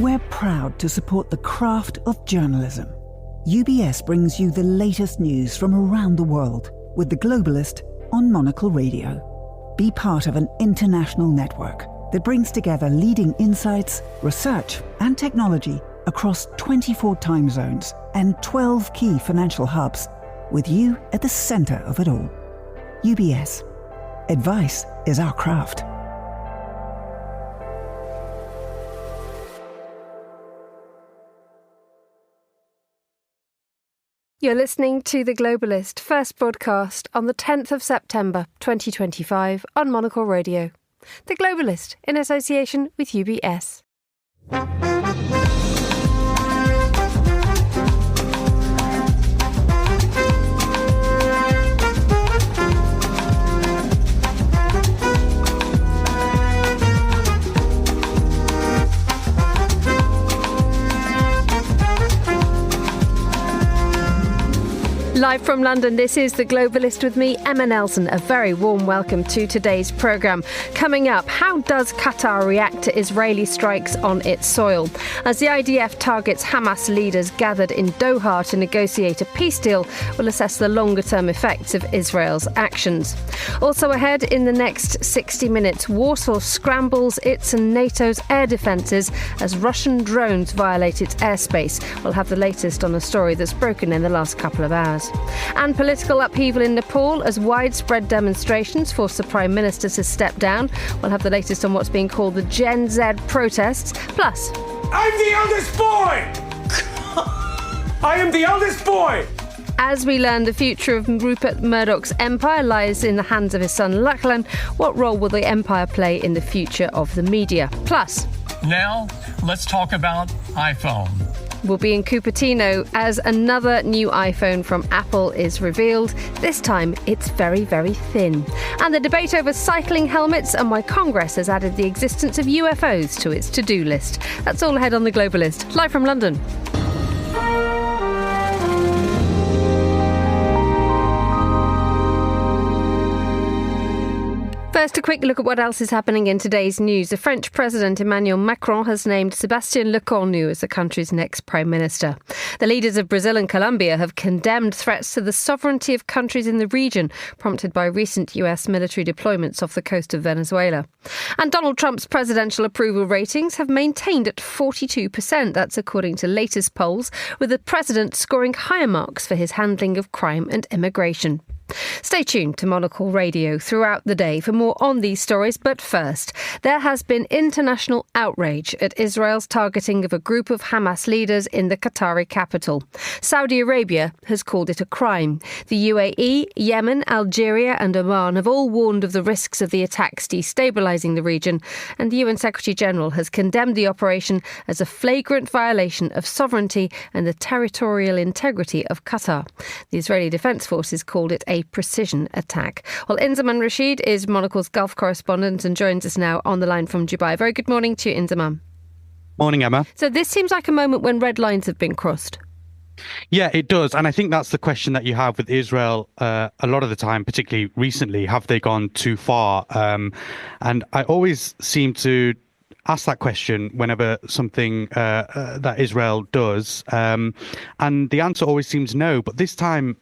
We're proud to support the craft of journalism. UBS brings you the latest news from around the world with The Globalist on Monocle Radio. Be part of an international network that brings together leading insights, research and technology across 24 time zones and 12 key financial hubs, with you at the centre of it all. UBS. Advice is our craft. You're listening to The Globalist, first broadcast on the 10th of September 2025 on Monocle Radio. The Globalist, in association with UBS. Live from London, this is The Globalist with me, Emma Nelson. A very warm welcome to today's programme. Coming up, how does Qatar react to Israeli strikes on its soil? As the IDF targets Hamas leaders gathered in Doha to negotiate a peace deal, we'll assess the longer-term effects of Israel's actions. Also ahead in the next 60 minutes, Warsaw scrambles its and NATO's air defences as Russian drones violate its airspace. We'll have the latest on a story that's broken in the last couple of hours. And political upheaval in Nepal as widespread demonstrations force the Prime Minister to step down. We'll have the latest on what's being called the Gen Z protests. Plus, I'm the eldest boy! I am the eldest boy! As we learn the future of Rupert Murdoch's empire lies in the hands of his son Lachlan, what role will the empire play in the future of the media? Plus, now let's talk about iPhone. We'll be in Cupertino as another new iPhone from Apple is revealed. This time, it's very, very thin. And the debate over cycling helmets and why Congress has added the existence of UFOs to its to-do list. That's all ahead on The Globalist. Live from London. First, a quick look at what else is happening in today's news. The French President Emmanuel Macron has named Sébastien Lecornu as the country's next Prime Minister. The leaders of Brazil and Colombia have condemned threats to the sovereignty of countries in the region, prompted by recent US military deployments off the coast of Venezuela. And Donald Trump's presidential approval ratings have maintained at 42%. That's according to latest polls, with the president scoring higher marks for his handling of crime and immigration. Stay tuned to Monocle Radio throughout the day for more on these stories. But first, there has been international outrage at Israel's targeting of a group of Hamas leaders in the Qatari capital. Saudi Arabia has called it a crime. The UAE, Yemen, Algeria and Oman have all warned of the risks of the attacks destabilising the region, and the UN Secretary-General has condemned the operation as a flagrant violation of sovereignty and the territorial integrity of Qatar. The Israeli Defence Forces called it a precision attack. Well, Inzaman Rashid is Monocle's Gulf correspondent and joins us now on the line from Dubai. Very good morning to you, Inzaman. Morning, Emma. So this seems like a moment when red lines have been crossed. Yeah, it does. And I think that's the question that you have with Israel a lot of the time, particularly recently. Have they gone too far? And I always seem to ask that question whenever something that Israel does. And the answer always seems no. But this time,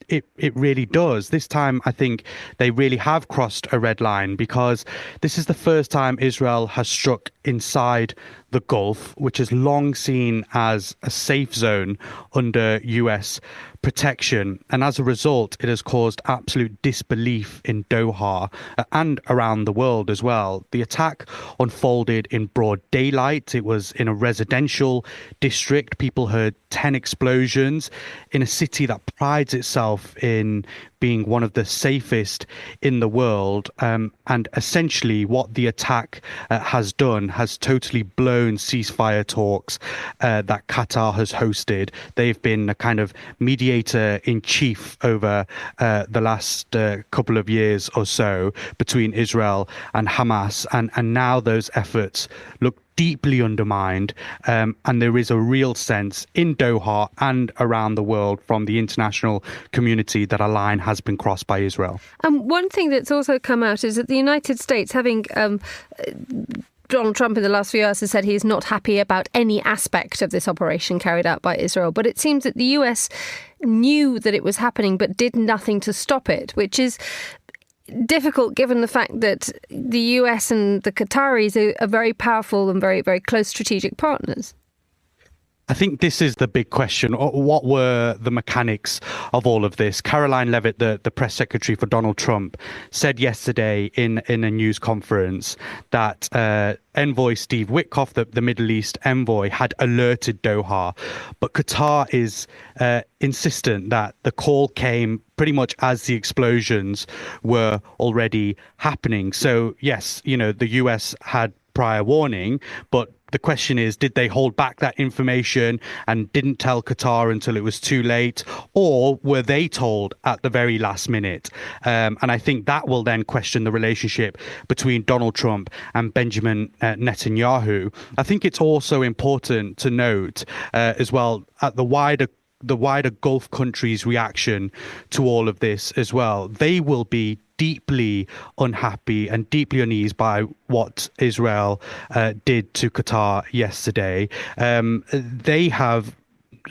it really does. This time, I think they really have crossed a red line, because this is the first time Israel has struck inside the Gulf, which is long seen as a safe zone under US protection. And as a result, it has caused absolute disbelief in Doha and around the world as well. The attack unfolded in broad daylight. It was in a residential district. People heard 10 explosions in a city that prides itself in being one of the safest in the world. And essentially what the attack has done has totally blown ceasefire talks that Qatar has hosted. They've been a kind of mediator in chief over the last couple of years or so between Israel and Hamas. And now those efforts look deeply undermined, and there is a real sense in Doha and around the world from the international community that a line has been crossed by Israel. And one thing that's also come out is that the United States, having Donald Trump in the last few hours has said he is not happy about any aspect of this operation carried out by Israel. But it seems that the US knew that it was happening but did nothing to stop it, which is difficult given the fact that the US and the Qataris are very powerful and very, very close strategic partners. I think this is the big question. What were the mechanics of all of this? Caroline Leavitt, the press secretary for Donald Trump, said yesterday in a news conference that envoy Steve Witkoff, the Middle East envoy, had alerted Doha. But Qatar is insistent that the call came pretty much as the explosions were already happening. So, yes, the US had prior warning, but the question is, did they hold back that information and didn't tell Qatar until it was too late? Or were they told at the very last minute? And I think that will then question the relationship between Donald Trump and Benjamin Netanyahu. I think it's also important to note as well at the wider Gulf countries' reaction to all of this as well. They will be deeply unhappy and deeply uneased by what Israel did to Qatar yesterday. They have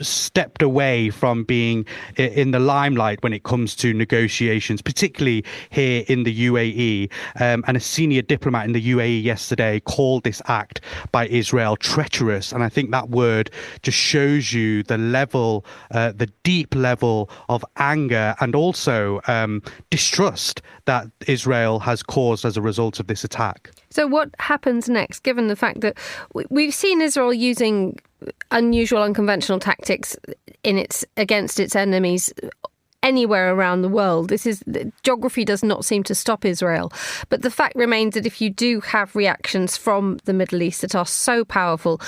stepped away from being in the limelight when it comes to negotiations, particularly here in the UAE. And a senior diplomat in the UAE yesterday called this act by Israel treacherous. And I think that word just shows you the level, the deep level of anger and also distrust that Israel has caused as a result of this attack. So what happens next, given the fact that we've seen Israel using unusual, unconventional tactics against its enemies anywhere around the world? Geography does not seem to stop Israel. But the fact remains that if you do have reactions from the Middle East that are so powerful,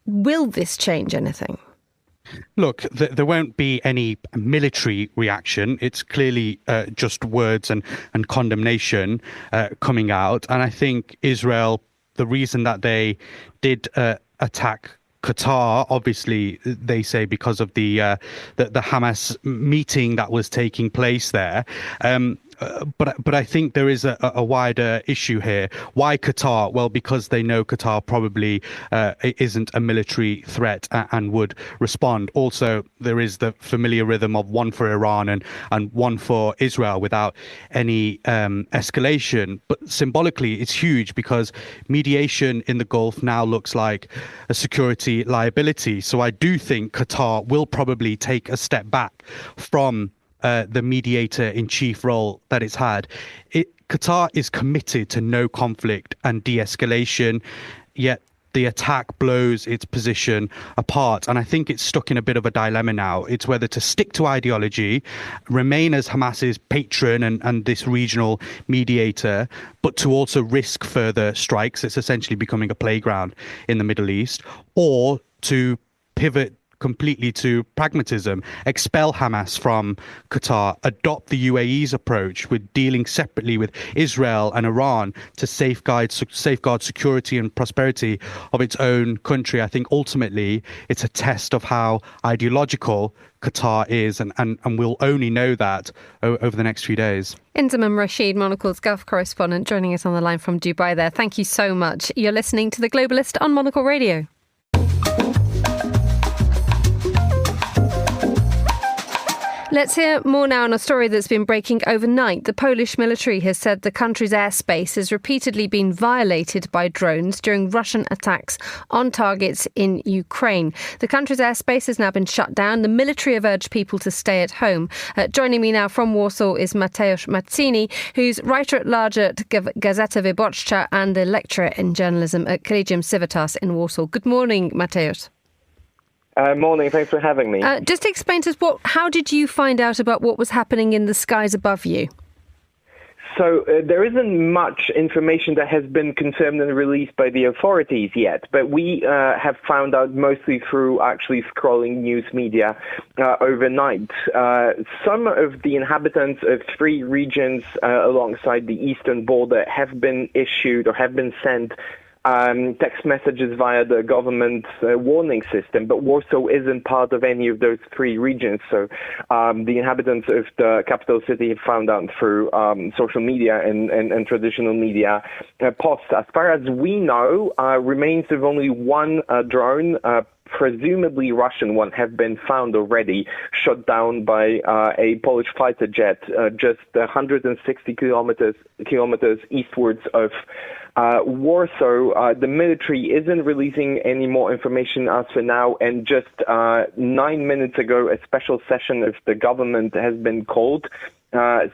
will this change anything? Look, there won't be any military reaction. It's clearly just words and condemnation coming out. And I think Israel, the reason that they did attack Qatar, obviously, they say because of the Hamas meeting that was taking place there. But I think there is a wider issue here. Why Qatar? Well, because they know Qatar probably isn't a military threat and would respond. Also, there is the familiar rhythm of one for Iran and one for Israel without any escalation. But symbolically, it's huge because mediation in the Gulf now looks like a security liability. So I do think Qatar will probably take a step back from the mediator-in-chief role that it's had. Qatar is committed to no conflict and de-escalation, yet the attack blows its position apart. And I think it's stuck in a bit of a dilemma now. It's whether to stick to ideology, remain as Hamas's patron and this regional mediator, but to also risk further strikes. It's essentially becoming a playground in the Middle East, or to pivot completely to pragmatism, expel Hamas from Qatar, adopt the UAE's approach with dealing separately with Israel and Iran to safeguard security and prosperity of its own country. I think ultimately it's a test of how ideological Qatar is, and we'll only know that over the next few days. Inzamam Rashid, Monocle's Gulf correspondent, joining us on the line from Dubai there. Thank you so much. You're listening to The Globalist on Monocle Radio. Let's hear more now on a story that's been breaking overnight. The Polish military has said the country's airspace has repeatedly been violated by drones during Russian attacks on targets in Ukraine. The country's airspace has now been shut down. The military have urged people to stay at home. Joining me now from Warsaw is Mateusz Mazzini, who's writer-at-large at Gazeta Wyborcza and a lecturer in journalism at Collegium Civitas in Warsaw. Good morning, Mateusz. Morning, thanks for having me. Just explain to us, how did you find out about what was happening in the skies above you? So there isn't much information that has been confirmed and released by the authorities yet, but we have found out mostly through actually scrolling news media overnight. Some of the inhabitants of 3 regions alongside the eastern border have been issued or have been sent text messages via the government warning system, but Warsaw isn't part of any of those three regions. So the inhabitants of the capital city have found out through social media and traditional media posts. As far as we know, remains of only one drone, presumably Russian one, have been found already, shot down by a Polish fighter jet just 160 kilometers eastwards of Warsaw. The military isn't releasing any more information as for now, and just 9 minutes ago, a special session of the government has been called.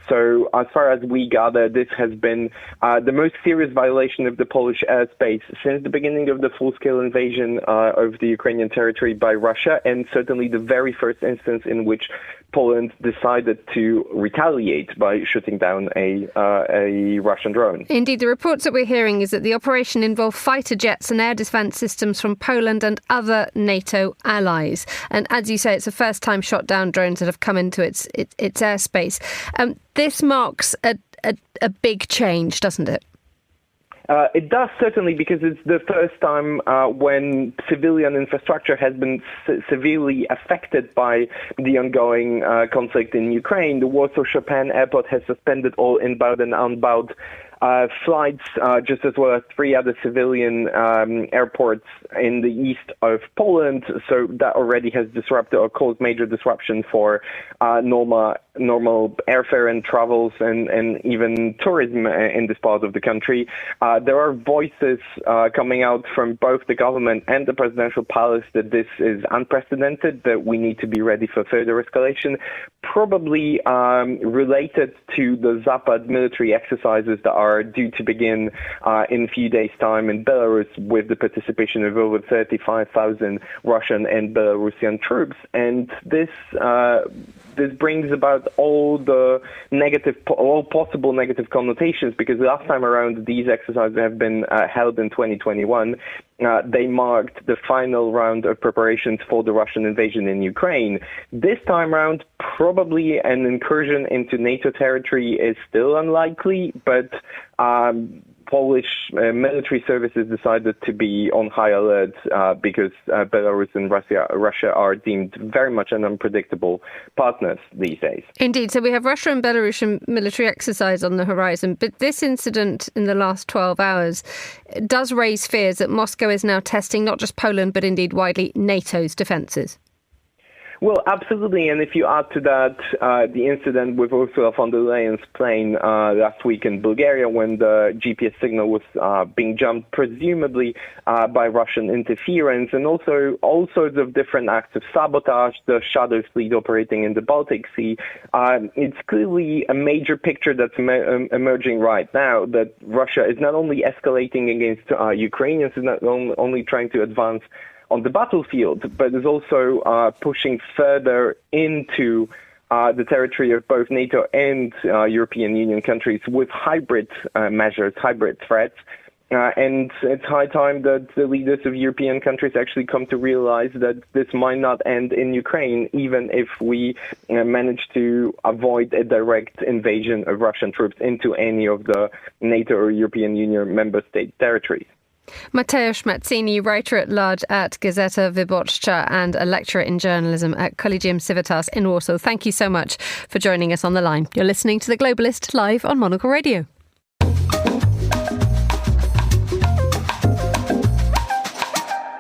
So as far as we gather, this has been the most serious violation of the Polish airspace since the beginning of the full-scale invasion of the Ukrainian territory by Russia, and certainly the very first instance in which Poland decided to retaliate by shooting down a Russian drone. Indeed, the reports that we're hearing is that the operation involved fighter jets and air defence systems from Poland and other NATO allies. And as you say, it's the first time shot down drones that have come into its airspace. This marks a big change, doesn't it? It does, certainly, because it's the first time when civilian infrastructure has been severely affected by the ongoing conflict in Ukraine. The Warsaw Chopin Airport has suspended all inbound and outbound flights, just as well as three other civilian airports in the east of Poland. So that already has disrupted or caused major disruption for normal airfare and travels and even tourism in this part of the country. There are voices coming out from both the government and the presidential palace that this is unprecedented, that we need to be ready for further escalation, probably related to the Zapad military exercises that are due to begin in a few days' time in Belarus, with the participation of over 35,000 Russian and Belarusian troops. And this brings about all possible negative connotations, because last time around these exercises have been held in 2021. They marked the final round of preparations for the Russian invasion in Ukraine. This time around, probably an incursion into NATO territory is still unlikely, but Polish military services decided to be on high alert because Belarus and Russia are deemed very much an unpredictable partners these days. Indeed. So we have Russia and Belarusian military exercise on the horizon. But this incident in the last 12 hours does raise fears that Moscow is now testing not just Poland, but indeed widely NATO's defences. Well, absolutely. And if you add to that the incident with Ursula von der Leyen's plane last week in Bulgaria, when the GPS signal was being jumped, presumably by Russian interference, and also all sorts of different acts of sabotage, the Shadow Fleet operating in the Baltic Sea, it's clearly a major picture that's emerging right now, that Russia is not only escalating against Ukrainians, is not only trying to advance on the battlefield, but is also pushing further into the territory of both NATO and European Union countries with hybrid measures, hybrid threats. And it's high time that the leaders of European countries actually come to realize that this might not end in Ukraine, even if we manage to avoid a direct invasion of Russian troops into any of the NATO or European Union member state territories. Mateusz Mazzini, writer-at-large at Gazeta Wyborcza and a lecturer in journalism at Collegium Civitas in Warsaw. Thank you so much for joining us on the line. You're listening to The Globalist live on Monocle Radio.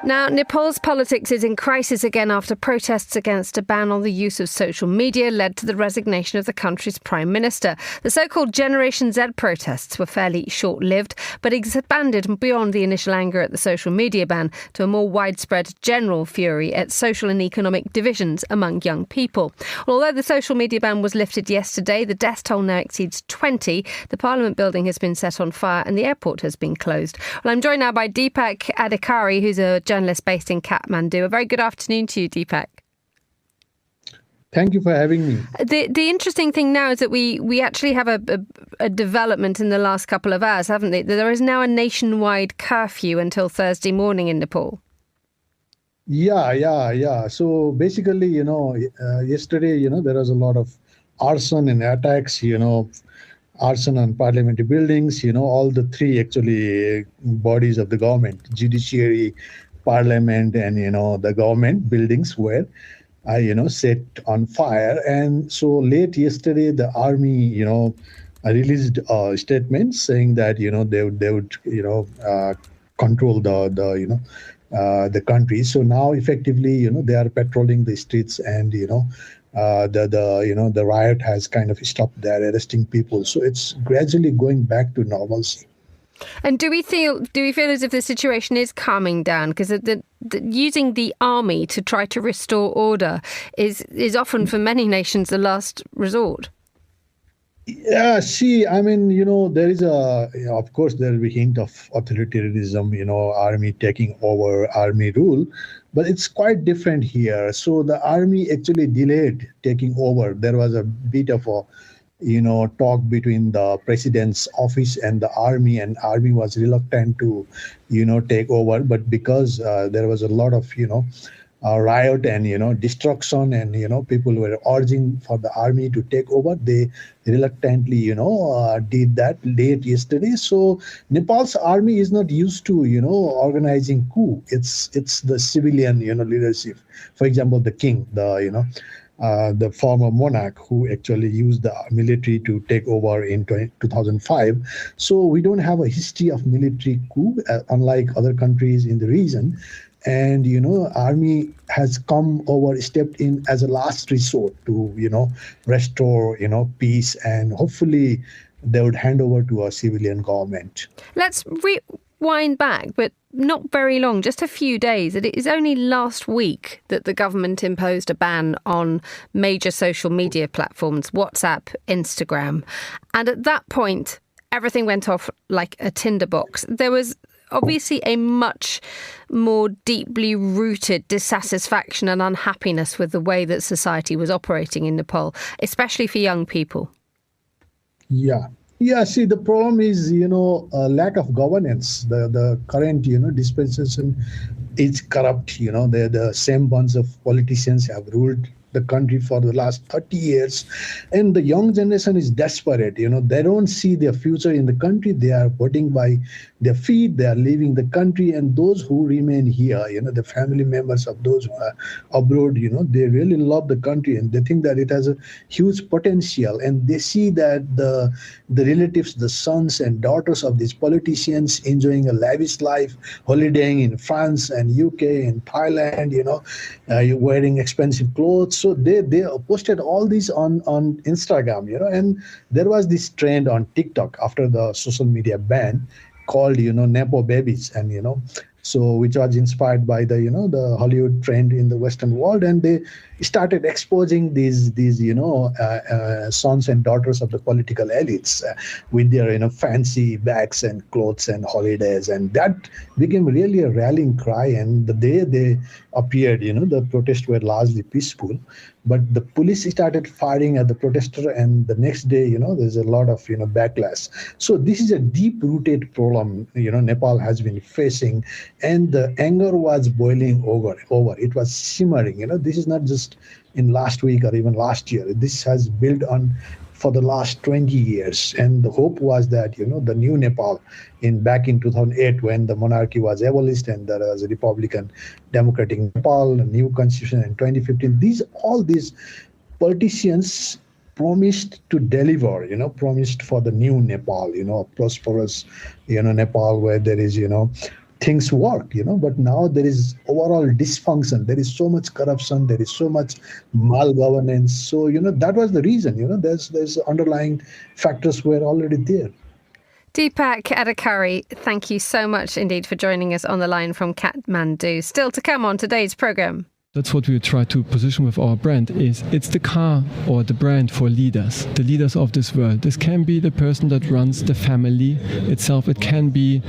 Now, Nepal's politics is in crisis again after protests against a ban on the use of social media led to the resignation of the country's prime minister. The so-called Generation Z protests were fairly short-lived, but expanded beyond the initial anger at the social media ban to a more widespread general fury at social and economic divisions among young people. Although the social media ban was lifted yesterday, the death toll now exceeds 20. The Parliament building has been set on fire and the airport has been closed. Well, I'm joined now by Deepak Adhikari, who's a journalist based in Kathmandu. A very good afternoon to you, Deepak. Thank you for having me. The interesting thing now is that we actually have a development in the last couple of hours, haven't they? There is now a nationwide curfew until Thursday morning in Nepal. Yeah. So basically, yesterday, there was a lot of arson and attacks, arson on parliamentary buildings, all the three actually bodies of the government, judiciary, parliament, and, the government buildings were, set on fire. And so late yesterday, the army, released a statement saying that, they would control the country. So now effectively, they are patrolling the streets, and, the riot has kind of stopped there, arresting people. So it's gradually going back to normalcy. And do we feel as if the situation is calming down? Because using the army to try to restore order is often for many nations the last resort. Yeah, there is of course, there will be hint of authoritarianism, army taking over, army rule, but it's quite different here. So the army actually delayed taking over. There was a bit of a, talk between the president's office and the army was reluctant to, take over. But because there was a lot of, riot and, destruction, and, people were urging for the army to take over, they reluctantly, did that late yesterday. So Nepal's army is not used to, organizing coup. It's the civilian, leadership. For example, the king, the former monarch who actually used the military to take over in 2005. So we don't have a history of military coup, unlike other countries in the region. And, army has stepped in as a last resort to, restore, peace, and hopefully they would hand over to a civilian government. Let's rewind back, but not very long, just a few days. It is only last week that the government imposed a ban on major social media platforms, WhatsApp, Instagram. And at that point, everything went off like a tinderbox. There was obviously a much more deeply rooted dissatisfaction and unhappiness with the way that society was operating in Nepal, especially for young people. Yeah, see, the problem is, lack of governance. The current, dispensation is corrupt. The same bunch of politicians have ruled the country for the last 30 years. And the young generation is desperate. They don't see their future in the country. They are voting by their feet. They are leaving the country. And those who remain here, the family members of those who are abroad, they really love the country, and they think that it has a huge potential. And they see that the relatives, the sons and daughters of these politicians enjoying a lavish life, holidaying in France and UK and Thailand, wearing expensive clothes. So they posted all these on Instagram, and there was this trend on TikTok after the social media ban called, Nepo babies, and, so which was inspired by the, the Hollywood trend in the Western world. And they started exposing these sons and daughters of the political elites with their, fancy bags and clothes and holidays. And that became really a rallying cry. And the day they appeared, the protests were largely peaceful. But the police started firing at the protester, and the next day, there's a lot of, backlash. So this is a deep-rooted problem, Nepal has been facing, and the anger was boiling over. It was simmering. This is not just in last week or even last year. This has built on for the last 20 years. And the hope was that, the new Nepal back in 2008, when the monarchy was abolished and there was a Republican Democratic Nepal, a new constitution in 2015, all these politicians promised to deliver, promised for the new Nepal, a prosperous, Nepal where there is, things work, but now there is overall dysfunction. There is so much corruption. There is so much malgovernance. So, that was the reason, there's underlying factors were already there. Deepak Adhikari, thank you so much indeed for joining us on the line from Kathmandu. Still to come on today's programme. That's what we try to position with our brand. It's the car or the brand for leaders, the leaders of this world. This can be the person that runs the family itself. It can be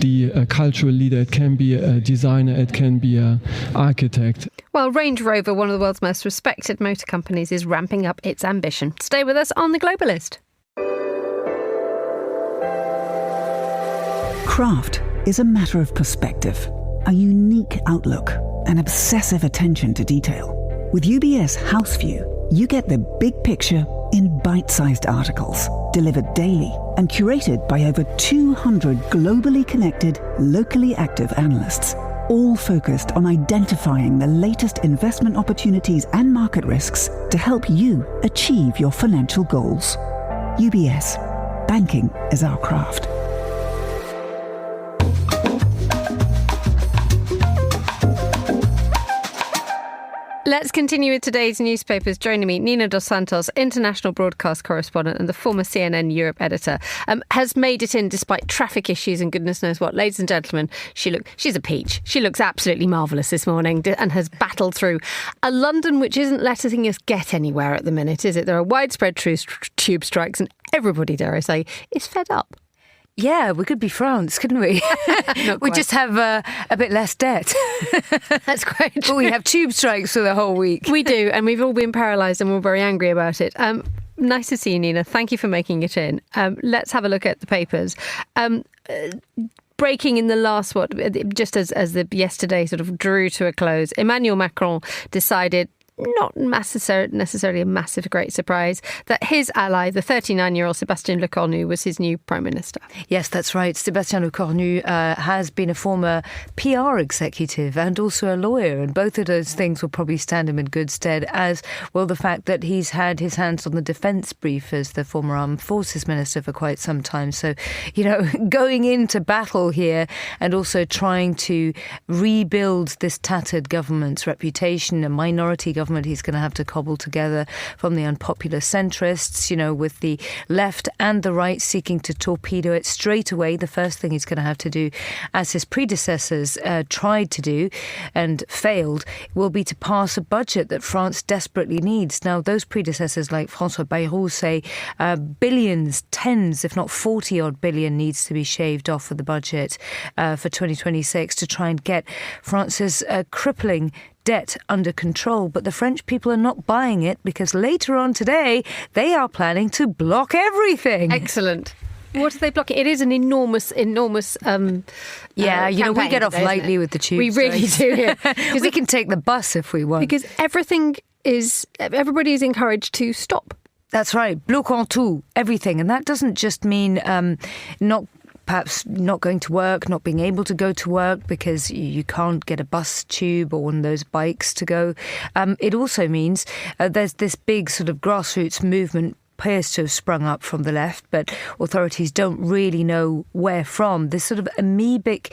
the cultural leader. It can be a designer. It can be an architect. Well, Range Rover, one of the world's most respected motor companies, is ramping up its ambition. Stay with us on The Globalist. Craft is a matter of perspective, a unique outlook, an obsessive attention to detail. With UBS House View, you get the big picture in bite-sized articles, delivered daily and curated by over 200 globally connected, locally active analysts, all focused on identifying the latest investment opportunities and market risks to help you achieve your financial goals. UBS. Banking is our craft. Let's continue with today's newspapers. Joining me, Nina Dos Santos, international broadcast correspondent and the former CNN Europe editor, has made it in despite traffic issues and goodness knows what. Ladies and gentlemen, she's a peach. She looks absolutely marvellous this morning and has battled through a London which isn't letting us get anywhere at the minute, is it? There are widespread tube strikes and everybody, dare I say, is fed up. Yeah, we could be France, couldn't we? We just have a bit less debt. That's quite true. But we have tube strikes for the whole week. We do, and we've all been paralysed and we're very angry about it. Nice to see you, Nina. Thank you for making it in. Let's have a look at the papers. Breaking in the last, just as the yesterday sort of drew to a close, Emmanuel Macron decided, not necessarily a massive great surprise, that his ally, the 39-year-old Sébastien Lecornu, was his new Prime Minister. Yes, that's right. Sébastien Lecornu has been a former PR executive and also a lawyer, and both of those things will probably stand him in good stead, as well the fact that he's had his hands on the defence brief as the former Armed Forces Minister for quite some time. So, going into battle here and also trying to rebuild this tattered government's reputation, a minority government he's going to have to cobble together from the unpopular centrists, with the left and the right seeking to torpedo it straight away. The first thing he's going to have to do, as his predecessors tried to do and failed, will be to pass a budget that France desperately needs. Now, those predecessors like François Bayrou say billions, tens, if not 40-odd billion needs to be shaved off of the budget for 2026 to try and get France's crippling debt under control. But the French people are not buying it because later on today they are planning to block everything. Excellent. What are they blocking? It is an enormous campaign, we get off lightly with the tube. We really do here. Because we can take the bus if we want. Because everybody is encouraged to stop. That's right. Bloquons tout, everything. And that doesn't just mean perhaps not going to work, not being able to go to work because you can't get a bus, tube or one of those bikes to go. It also means there's this big sort of grassroots movement appears to have sprung up from the left, but authorities don't really know where from. This sort of amoebic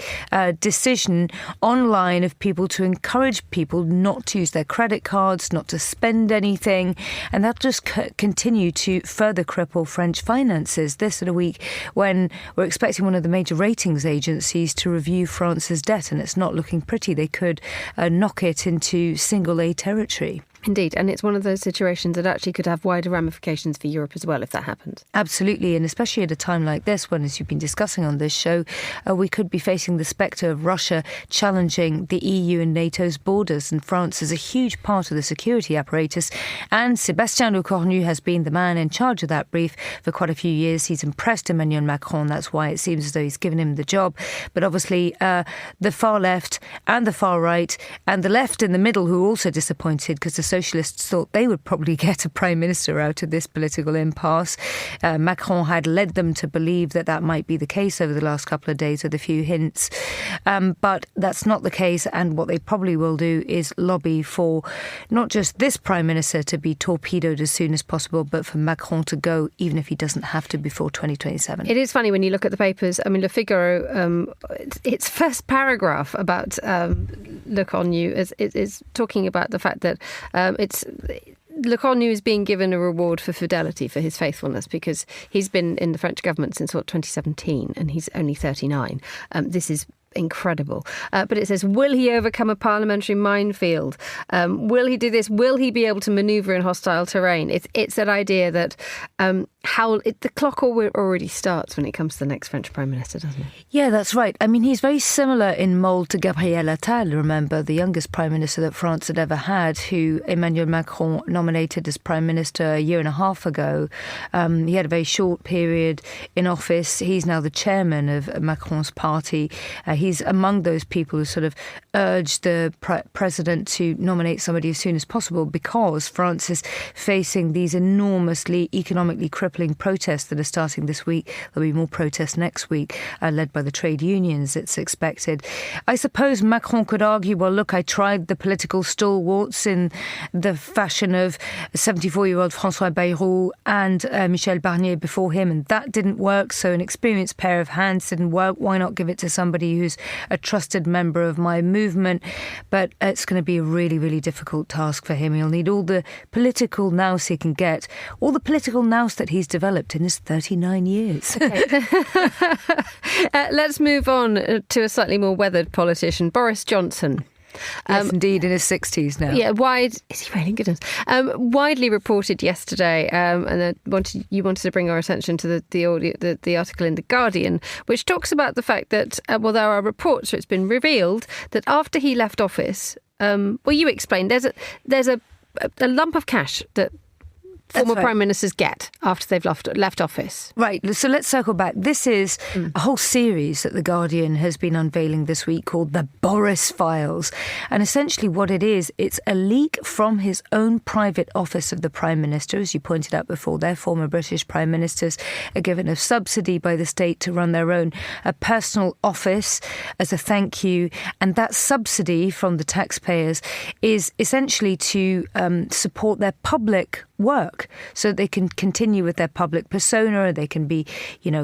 decision online of people to encourage people not to use their credit cards, not to spend anything, and that'll just continue to further cripple French finances. This at a week when we're expecting one of the major ratings agencies to review France's debt, and it's not looking pretty. They could knock it into single A territory. Indeed, and it's one of those situations that actually could have wider ramifications for Europe as well if that happens. Absolutely, and especially at a time like this when, as you've been discussing on this show, we could be facing the spectre of Russia challenging the EU and NATO's borders, and France is a huge part of the security apparatus, and Sébastien Lecornu has been the man in charge of that brief for quite a few years. He's impressed Emmanuel Macron, that's why it seems as though he's given him the job, but obviously the far left and the far right and the left in the middle who are also disappointed because the Socialists thought they would probably get a Prime Minister out of this political impasse. Macron had led them to believe that might be the case over the last couple of days with a few hints. But that's not the case, and what they probably will do is lobby for not just this Prime Minister to be torpedoed as soon as possible, but for Macron to go, even if he doesn't have to, before 2027. It is funny when you look at the papers. I mean, Le Figaro, its first paragraph about Lecornu is talking about the fact that Lecornu is being given a reward for fidelity, for his faithfulness, because he's been in the French government since 2017 and he's only 39. This is incredible. But it says, will he overcome a parliamentary minefield? Will he do this? Will he be able to manoeuvre in hostile terrain? It's that idea that the clock already starts when it comes to the next French Prime Minister, doesn't it? Yeah, that's right. I mean, he's very similar in mould to Gabriel Attal, remember, the youngest Prime Minister that France had ever had, who Emmanuel Macron nominated as Prime Minister a year and a half ago. He had a very short period in office. He's now the chairman of Macron's party. He's among those people who sort of urged the president to nominate somebody as soon as possible because France is facing these enormously economically crippling crippling protests that are starting this week. There'll be more protests next week, led by the trade unions, it's expected. I suppose Macron could argue, well, look, I tried the political stalwarts in the fashion of 74-year-old François Bayrou and Michel Barnier before him, and that didn't work, so an experienced pair of hands didn't work. Why not give it to somebody who's a trusted member of my movement? But it's going to be a really, really difficult task for him. He'll need all the political nous he can get, all the political nous that he's developed in his 39 years. Okay. Let's move on to a slightly more weathered politician, Boris Johnson. Yes, indeed, in his 60s now. Yeah, is he really? Goodness. Widely reported yesterday, and you wanted to bring our attention to the article in The Guardian, which talks about the fact that, there are reports, so it's been revealed, that after he left office, you explained, there's a lump of cash that former prime ministers get after they've left office. Right, so let's circle back. This is a whole series that The Guardian has been unveiling this week called the Boris Files. And essentially what it is, it's a leak from his own private office of the Prime Minister. As you pointed out before, their former British Prime Ministers are given a subsidy by the state to run their own personal office as a thank you. And that subsidy from the taxpayers is essentially to support their public work, so they can continue with their public persona. They can be,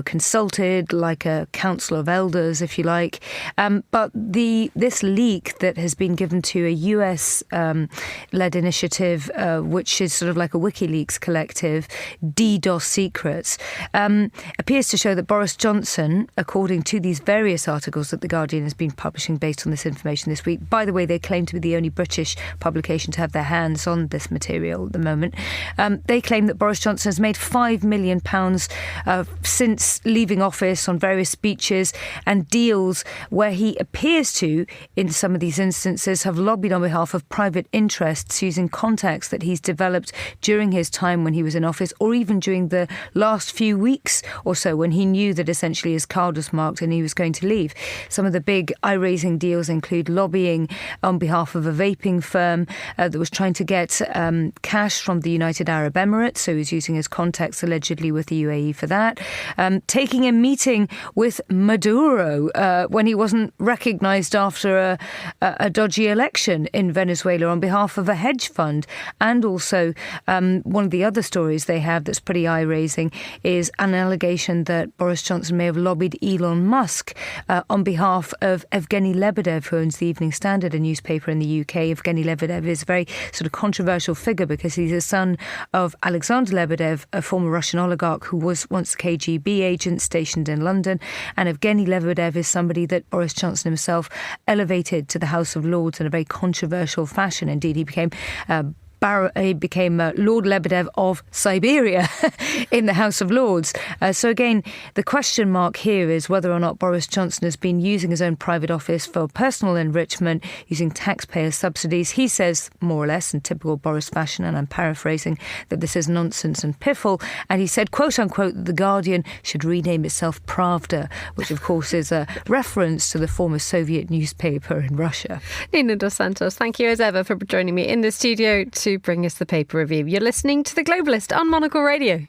consulted like a council of elders, if you like. But this leak that has been given to a US-led initiative, which is sort of like a WikiLeaks collective, DDoS Secrets, appears to show that Boris Johnson, according to these various articles that The Guardian has been publishing based on this information this week, by the way, they claim to be the only British publication to have their hands on this material at the moment. They claim that Boris Johnson has made £5 million since leaving office on various speeches and deals where he appears to, in some of these instances, have lobbied on behalf of private interests using contacts that he's developed during his time when he was in office, or even during the last few weeks or so when he knew that essentially his card was marked and he was going to leave. Some of the big eye-raising deals include lobbying on behalf of a vaping firm that was trying to get cash from the United Arab Emirates, so he's using his contacts allegedly with the UAE for that. Taking a meeting with Maduro when he wasn't recognised after a dodgy election in Venezuela on behalf of a hedge fund. And also one of the other stories they have that's pretty eye-raising is an allegation that Boris Johnson may have lobbied Elon Musk on behalf of Evgeny Lebedev, who owns the Evening Standard, a newspaper in the UK. Evgeny Lebedev is a very sort of controversial figure because he's a son of Alexander Lebedev, a former Russian oligarch who was once a KGB agent stationed in London. And Evgeny Lebedev is somebody that Boris Johnson himself elevated to the House of Lords in a very controversial fashion. Indeed, he became Lord Lebedev of Siberia in the House of Lords. So again, the question mark here is whether or not Boris Johnson has been using his own private office for personal enrichment, using taxpayer subsidies. He says, more or less, in typical Boris fashion, and I'm paraphrasing, that this is nonsense and piffle. And he said, quote unquote, that The Guardian should rename itself Pravda, which of course is a reference to the former Soviet newspaper in Russia. Nina Dos Santos, thank you as ever for joining me in the studio to bring us the paper review. You're listening to The Globalist on Monocle Radio.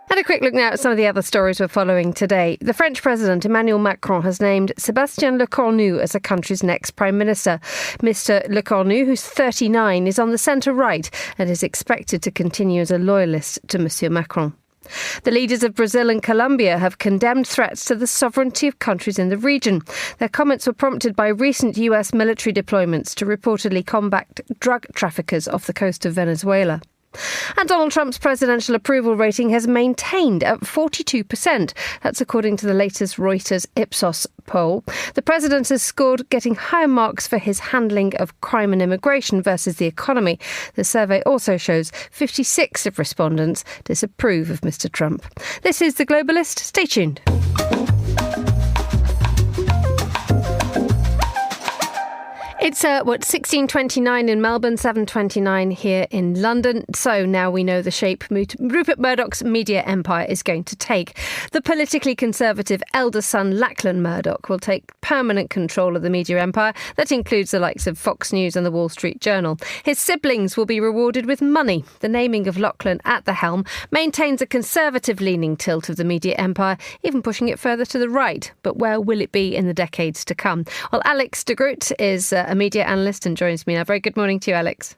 And a quick look now at some of the other stories we're following today. The French President Emmanuel Macron has named Sébastien Lecornu as the country's next Prime Minister. Mr Lecornu, who's 39, is on the centre-right and is expected to continue as a loyalist to Monsieur Macron. The leaders of Brazil and Colombia have condemned threats to the sovereignty of countries in the region. Their comments were prompted by recent US military deployments to reportedly combat drug traffickers off the coast of Venezuela. And Donald Trump's presidential approval rating has maintained at 42%. That's according to the latest Reuters Ipsos poll. The president has scored getting higher marks for his handling of crime and immigration versus the economy. The survey also shows 56 of respondents disapprove of Mr. Trump. This is The Globalist. Stay tuned. It's 16:29 in Melbourne, 7:29 here in London. So now we know the shape Rupert Murdoch's media empire is going to take. The politically conservative elder son Lachlan Murdoch will take permanent control of the media empire. That includes the likes of Fox News and the Wall Street Journal. His siblings will be rewarded with money. The naming of Lachlan at the helm maintains a conservative-leaning tilt of the media empire, even pushing it further to the right. But where will it be in the decades to come? Well, Alex de Groot is a media analyst and joins me now. Very good morning to you, Alex.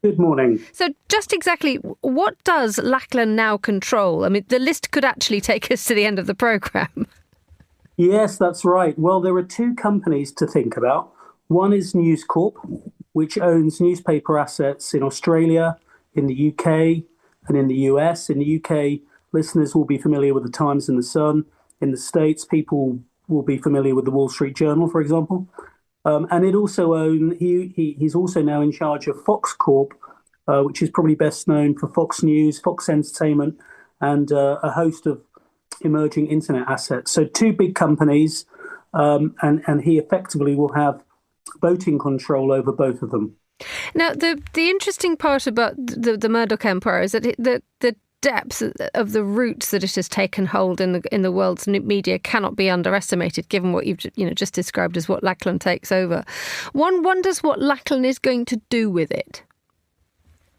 Good morning. So just exactly what does Lachlan now control? I mean, the list could actually take us to the end of the programme. Yes, that's right. Well, there are two companies to think about. One is News Corp, which owns newspaper assets in Australia, in the UK and in the US. In the UK, listeners will be familiar with the Times and the Sun. In the States, people will be familiar with the Wall Street Journal, for example. And it also he's also now in charge of Fox Corp, which is probably best known for Fox News, Fox Entertainment, and a host of emerging internet assets. So two big companies, and he effectively will have voting control over both of them. Now, the interesting part about the Murdoch empire is that the depth of the roots that it has taken hold in the world's media cannot be underestimated, given what you've just described as what Lachlan takes over. One wonders what Lachlan is going to do with it.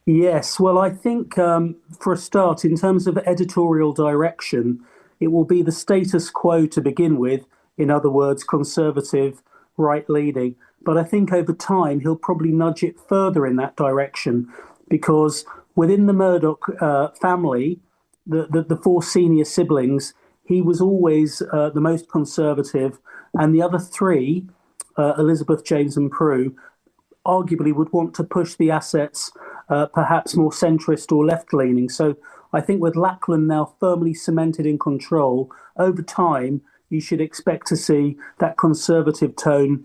Yes, well, I think for a start, in terms of editorial direction, it will be the status quo to begin with. In other words, conservative, right-leaning. But I think over time, he'll probably nudge it further in that direction, because within the Murdoch family, the four senior siblings, he was always the most conservative, and the other three, Elizabeth, James and Prue, arguably would want to push the assets perhaps more centrist or left-leaning. So I think with Lachlan now firmly cemented in control, over time you should expect to see that conservative tone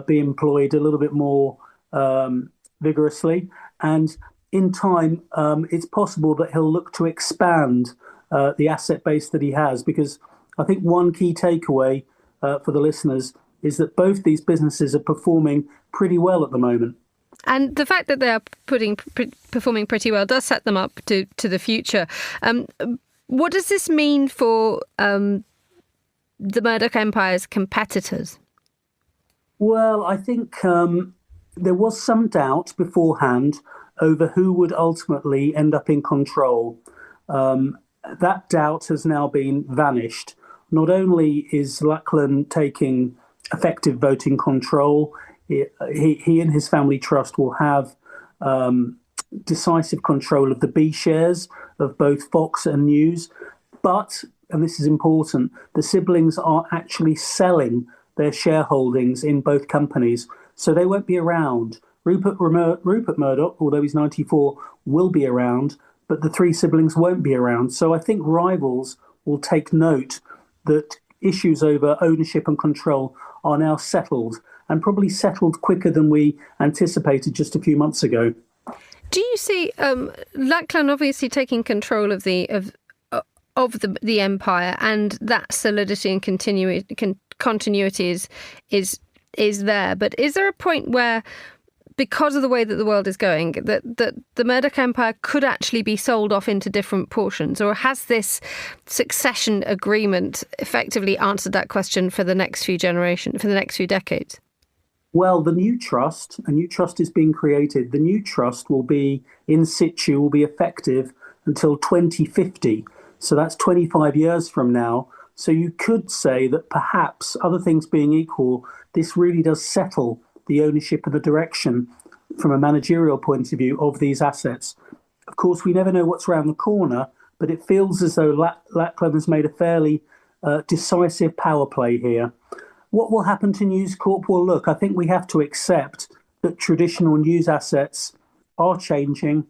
be employed a little bit more vigorously. And in time, it's possible that he'll look to expand the asset base that he has, because I think one key takeaway for the listeners is that both these businesses are performing pretty well at the moment. And the fact that they are performing pretty well does set them up to the future. What does this mean for the Murdoch Empire's competitors? Well, I think there was some doubt beforehand over who would ultimately end up in control. That doubt has now been vanished. Not only is Lachlan taking effective voting control, he and his family trust will have decisive control of the B shares of both Fox and News. But, and this is important, the siblings are actually selling their shareholdings in both companies, so they won't be around. Rupert Murdoch, although he's 94, will be around, but the three siblings won't be around. So I think rivals will take note that issues over ownership and control are now settled, and probably settled quicker than we anticipated just a few months ago. Do you see Lachlan obviously taking control of the empire, and that solidity and continuity is there? But is there a point where, because of the way that the world is going, that the Murdoch empire could actually be sold off into different portions? Or has this succession agreement effectively answered that question for the next few generations, for the next few decades? Well, a new trust is being created. The new trust will be in situ, will be effective until 2050. So that's 25 years from now. So you could say that perhaps, other things being equal, this really does settle the ownership and the direction from a managerial point of view of these assets. Of course, we never know what's around the corner, but it feels as though Lachlan has made a fairly decisive power play here. What will happen to News Corp? Well, look, I think we have to accept that traditional news assets are changing.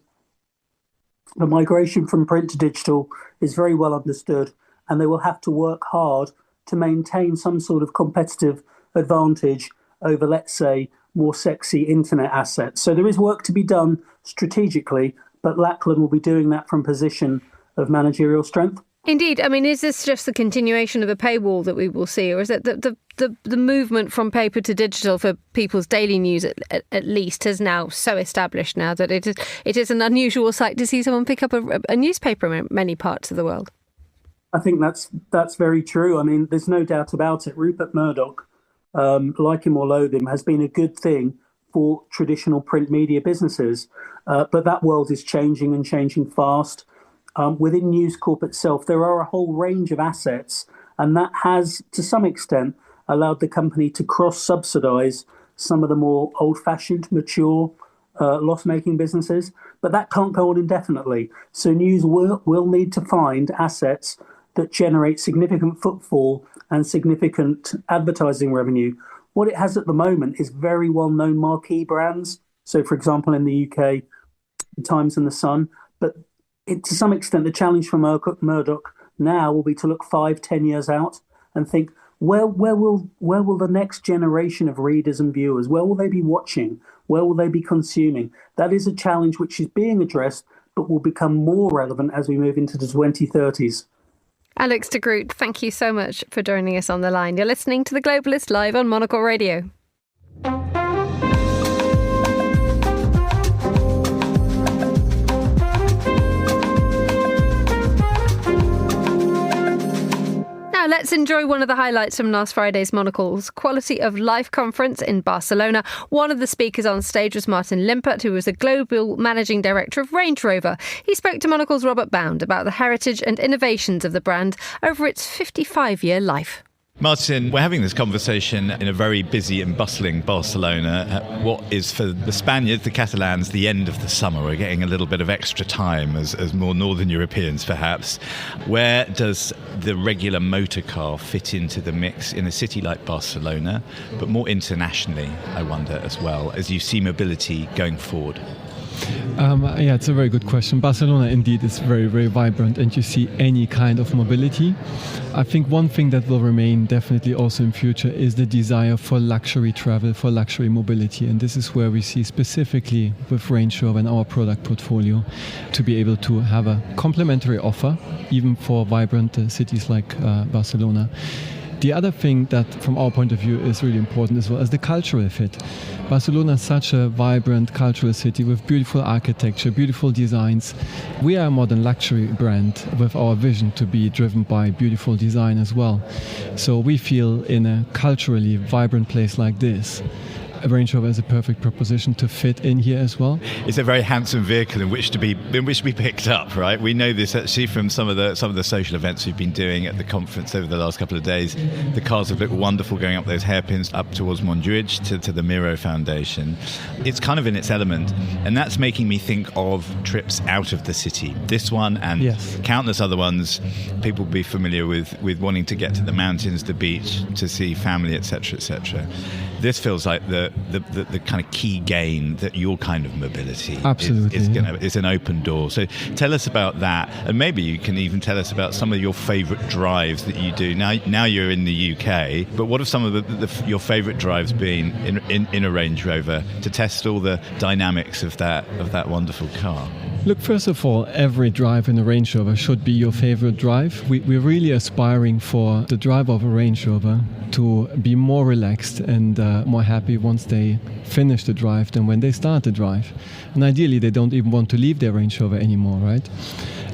The migration from print to digital is very well understood, and they will have to work hard to maintain some sort of competitive advantage over, let's say, more sexy internet assets. So there is work to be done strategically, but Lachlan will be doing that from a position of managerial strength. Indeed. I mean, is this just the continuation of a paywall that we will see, or is it the movement from paper to digital for people's daily news at least is now so established now that it is an unusual sight to see someone pick up a newspaper in many parts of the world? I think that's very true. I mean, there's no doubt about it. Rupert Murdoch, like him or loathe him, has been a good thing for traditional print media businesses. But that world is changing and changing fast. Within News Corp itself, there are a whole range of assets, and that has, to some extent, allowed the company to cross-subsidise some of the more old-fashioned, mature, loss-making businesses. But that can't go on indefinitely. So News will need to find assets that generate significant footfall and significant advertising revenue. What it has at the moment is very well-known marquee brands. So, for example, in the UK, The Times and The Sun. But to some extent, the challenge for Murdoch now will be to look 5-10 years out and think, where will the next generation of readers and viewers, where will they be watching? Where will they be consuming? That is a challenge which is being addressed, but will become more relevant as we move into the 2030s. Alex de Groot, thank you so much for joining us on the line. You're listening to The Globalist live on Monocle Radio. Let's enjoy one of the highlights from last Friday's Monocle's Quality of Life conference in Barcelona. One of the speakers on stage was Martin Limpert, who was the global managing director of Range Rover. He spoke to Monocle's Robert Bound about the heritage and innovations of the brand over its 55-year life. Martin, we're having this conversation in a very busy and bustling Barcelona. What is for the Spaniards, the Catalans, the end of the summer. We're getting a little bit of extra time as more Northern Europeans, perhaps. Where does the regular motor car fit into the mix in a city like Barcelona, but more internationally, I wonder, as well, as you see mobility going forward? Yeah, it's a very good question. Barcelona indeed is very, very vibrant, and you see any kind of mobility. I think one thing that will remain definitely also in future is the desire for luxury travel, for luxury mobility. And this is where we see specifically with Range Rover and our product portfolio to be able to have a complementary offer, even for vibrant cities like Barcelona. The other thing that, from our point of view, is really important as well as the cultural fit. Barcelona is such a vibrant cultural city with beautiful architecture, beautiful designs. We are a modern luxury brand with our vision to be driven by beautiful design as well. So we feel in a culturally vibrant place like this, Range Rover is a perfect proposition to fit in here as well. It's a very handsome vehicle in which to be picked up, right? We know this actually from some of the social events we've been doing at the conference over the last couple of days. The cars have looked wonderful going up those hairpins up towards Montjuic to the Miro Foundation. It's kind of in its element, and that's making me think of trips out of the city. This one and countless other ones people will be familiar with wanting to get to the mountains, the beach, to see family, etc., etc. This feels like the kind of key gain that your kind of mobility is an open door. So tell us about that, and maybe you can even tell us about some of your favourite drives that you do. Now you're in the UK, but what have some of your favourite drives been in a Range Rover to test all the dynamics of that wonderful car? Look, first of all, every drive in a Range Rover should be your favorite drive. We're really aspiring for the driver of a Range Rover to be more relaxed and more happy once they finish the drive than when they start the drive. And ideally, they don't even want to leave their Range Rover anymore, right?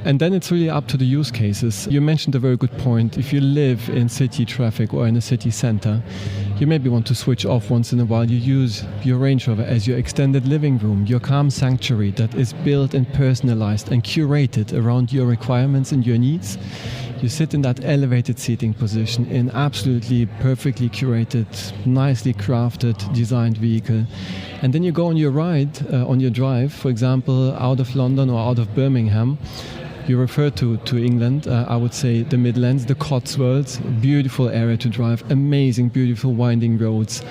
And then it's really up to the use cases. You mentioned a very good point. If you live in city traffic or in a city center, you maybe want to switch off once in a while. You use your Range Rover as your extended living room, your calm sanctuary that is built and personalized and curated around your requirements and your needs. You sit in that elevated seating position in absolutely perfectly curated, nicely crafted, designed vehicle. And then you go on your ride, on your drive, for example, out of London or out of Birmingham. You refer to England, I would say the Midlands, the Cotswolds, beautiful area to drive, amazing, beautiful winding roads.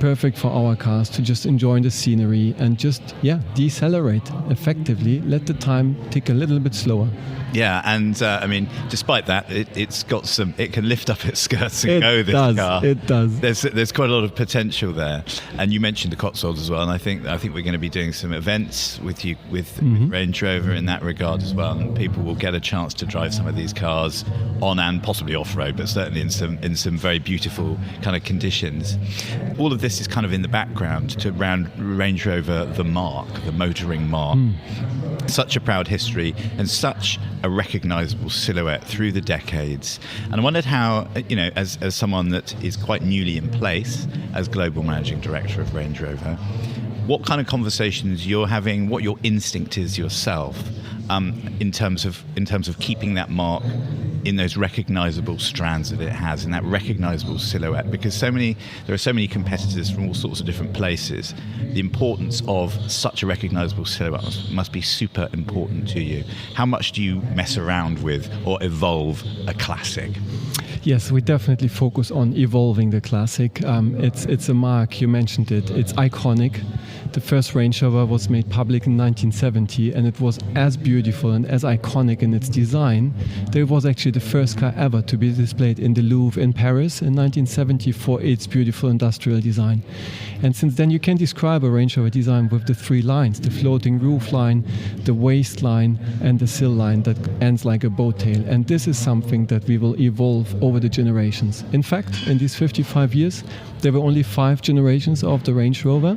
perfect for our cars to just enjoy the scenery and just, decelerate effectively, let the time tick a little bit slower. Yeah, and I mean, despite that, it's got some. It can lift up its skirts and go. This car. It does. There's quite a lot of potential there. And you mentioned the Cotswolds as well, and I think we're going to be doing some events with you with Range Rover in that regard as well. And people will get a chance to drive some of these cars on and possibly off road, but certainly in some very beautiful kind of conditions. All of this is kind of in the background to around Range Rover, the motoring mark. Such a proud history and such a recognisable silhouette through the decades. And I wondered how, as someone that is quite newly in place as Global Managing Director of Range Rover, what kind of conversations you're having, what your instinct is yourself in terms of keeping that mark in those recognisable strands that it has, in that recognisable silhouette, because there are so many competitors from all sorts of different places. The importance of such a recognisable silhouette must be super important to you. How much do you mess around with or evolve a classic? Yes, we definitely focus on evolving the classic. It's a mark, you mentioned it, it's iconic. The first Range Rover was made public in 1970, and it was as beautiful and as iconic in its design that it was actually the first car ever to be displayed in the Louvre in Paris in 1970 for its beautiful industrial design. And since then you can describe a Range Rover design with the three lines, the floating roof line, the waistline, and the sill line that ends like a boat tail. And this is something that we will evolve over the generations. In fact, in these 55 years, there were only 5 generations of the Range Rover,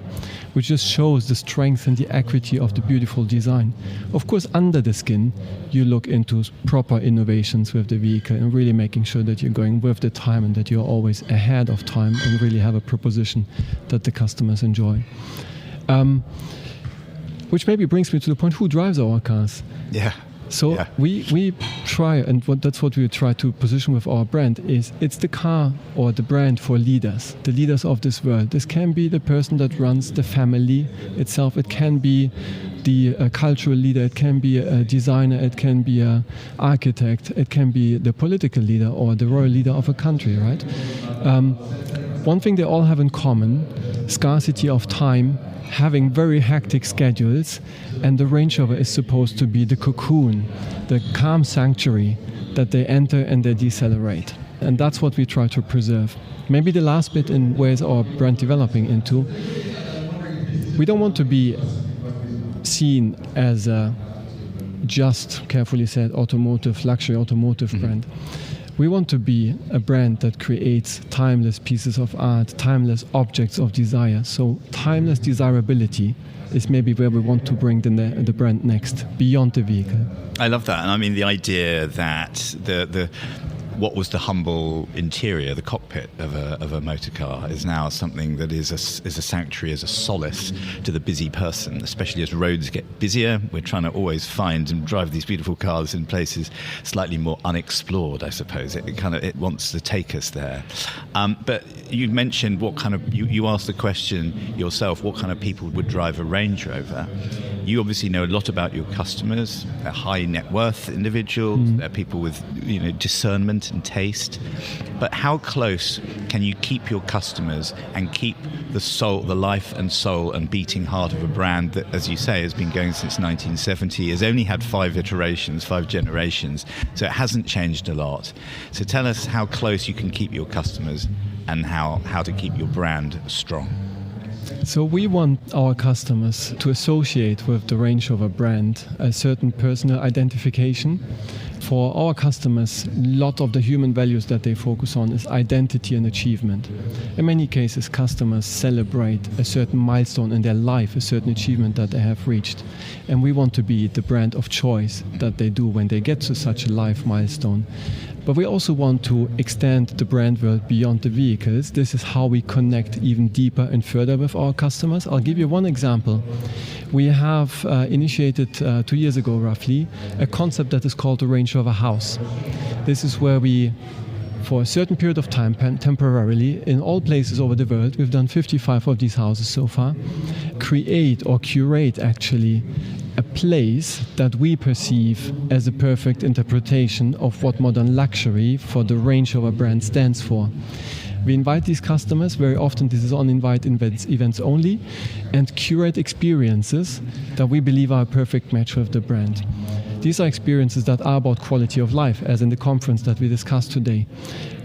which just shows the strength and the equity of the beautiful design. Of course, under the skin, you look into proper innovations with the vehicle and really making sure that you're going with the time and that you're always ahead of time and really have a proposition that the customers enjoy. Which maybe brings me to the point, who drives our cars? Yeah. So we try, and that's what we try to position with our brand, is it's the car or the brand for leaders, the leaders of this world. This can be the person that runs the family itself. It can be the cultural leader. It can be a designer. It can be an architect. It can be the political leader or the royal leader of a country, right? One thing they all have in common, scarcity of time, having very hectic schedules, and the Range Rover is supposed to be the cocoon, the calm sanctuary that they enter and they decelerate. And that's what we try to preserve. Maybe the last bit in where is our brand developing into, we don't want to be seen as a just, carefully said, luxury automotive brand. We want to be a brand that creates timeless pieces of art, timeless objects of desire. So timeless desirability is maybe where we want to bring the brand next, beyond the vehicle. I love that. And I mean, the idea that what was the humble interior, the cockpit of a motor car, is now something that is a sanctuary, as a solace to the busy person, especially as roads get busier. We're trying to always find and drive these beautiful cars in places slightly more unexplored, I suppose. It wants to take us there. But you mentioned what kind of, you asked the question yourself, what kind of people would drive a Range Rover? You obviously know a lot about your customers. They're high net worth individuals. They're people with discernment and taste. But how close can you keep your customers and keep the soul, the life and soul and beating heart of a brand that, as you say, has been going since 1970, has only had 5 iterations, 5 generations, so it hasn't changed a lot. So tell us how close you can keep your customers and how to keep your brand strong. So we want our customers to associate with the Range Rover brand a certain personal identification. For our customers, a lot of the human values that they focus on is identity and achievement. In many cases, customers celebrate a certain milestone in their life, a certain achievement that they have reached. And we want to be the brand of choice that they do when they get to such a life milestone. But we also want to extend the brand world beyond the vehicles. This is how we connect even deeper and further with our customers. I'll give you one example. We have initiated 2 years ago, roughly, a concept that is called the Range Rover House. This is where we, for a certain period of time, temporarily, in all places over the world, we've done 55 of these houses so far, create or curate actually a place that we perceive as a perfect interpretation of what modern luxury for the Range Rover brand stands for. We invite these customers, very often this is on invite events only, and curate experiences that we believe are a perfect match with the brand. These are experiences that are about quality of life, as in the conference that we discussed today.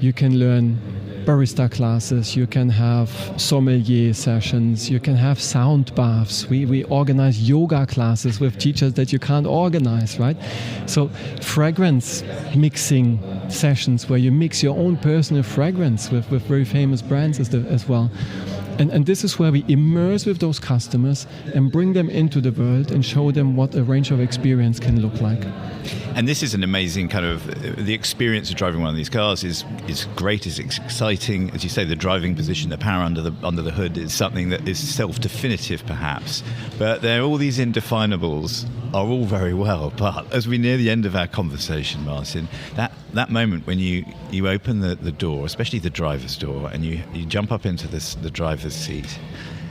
You can learn barista classes, you can have sommelier sessions, you can have sound baths. We organize yoga classes with teachers that you can't organize, right? So fragrance mixing sessions where you mix your own personal fragrance with very famous brands as well. And this is where we immerse with those customers and bring them into the world and show them what a range of experience can look like. And this is an amazing kind of, the experience of driving one of these cars is great, is exciting. As you say, the driving position, the power under the hood is something that is self-definitive perhaps. But there are all these indefinables are all very well. But as we near the end of our conversation, Martin, that moment when you open the door, especially the driver's door, and you jump up into the driver's seat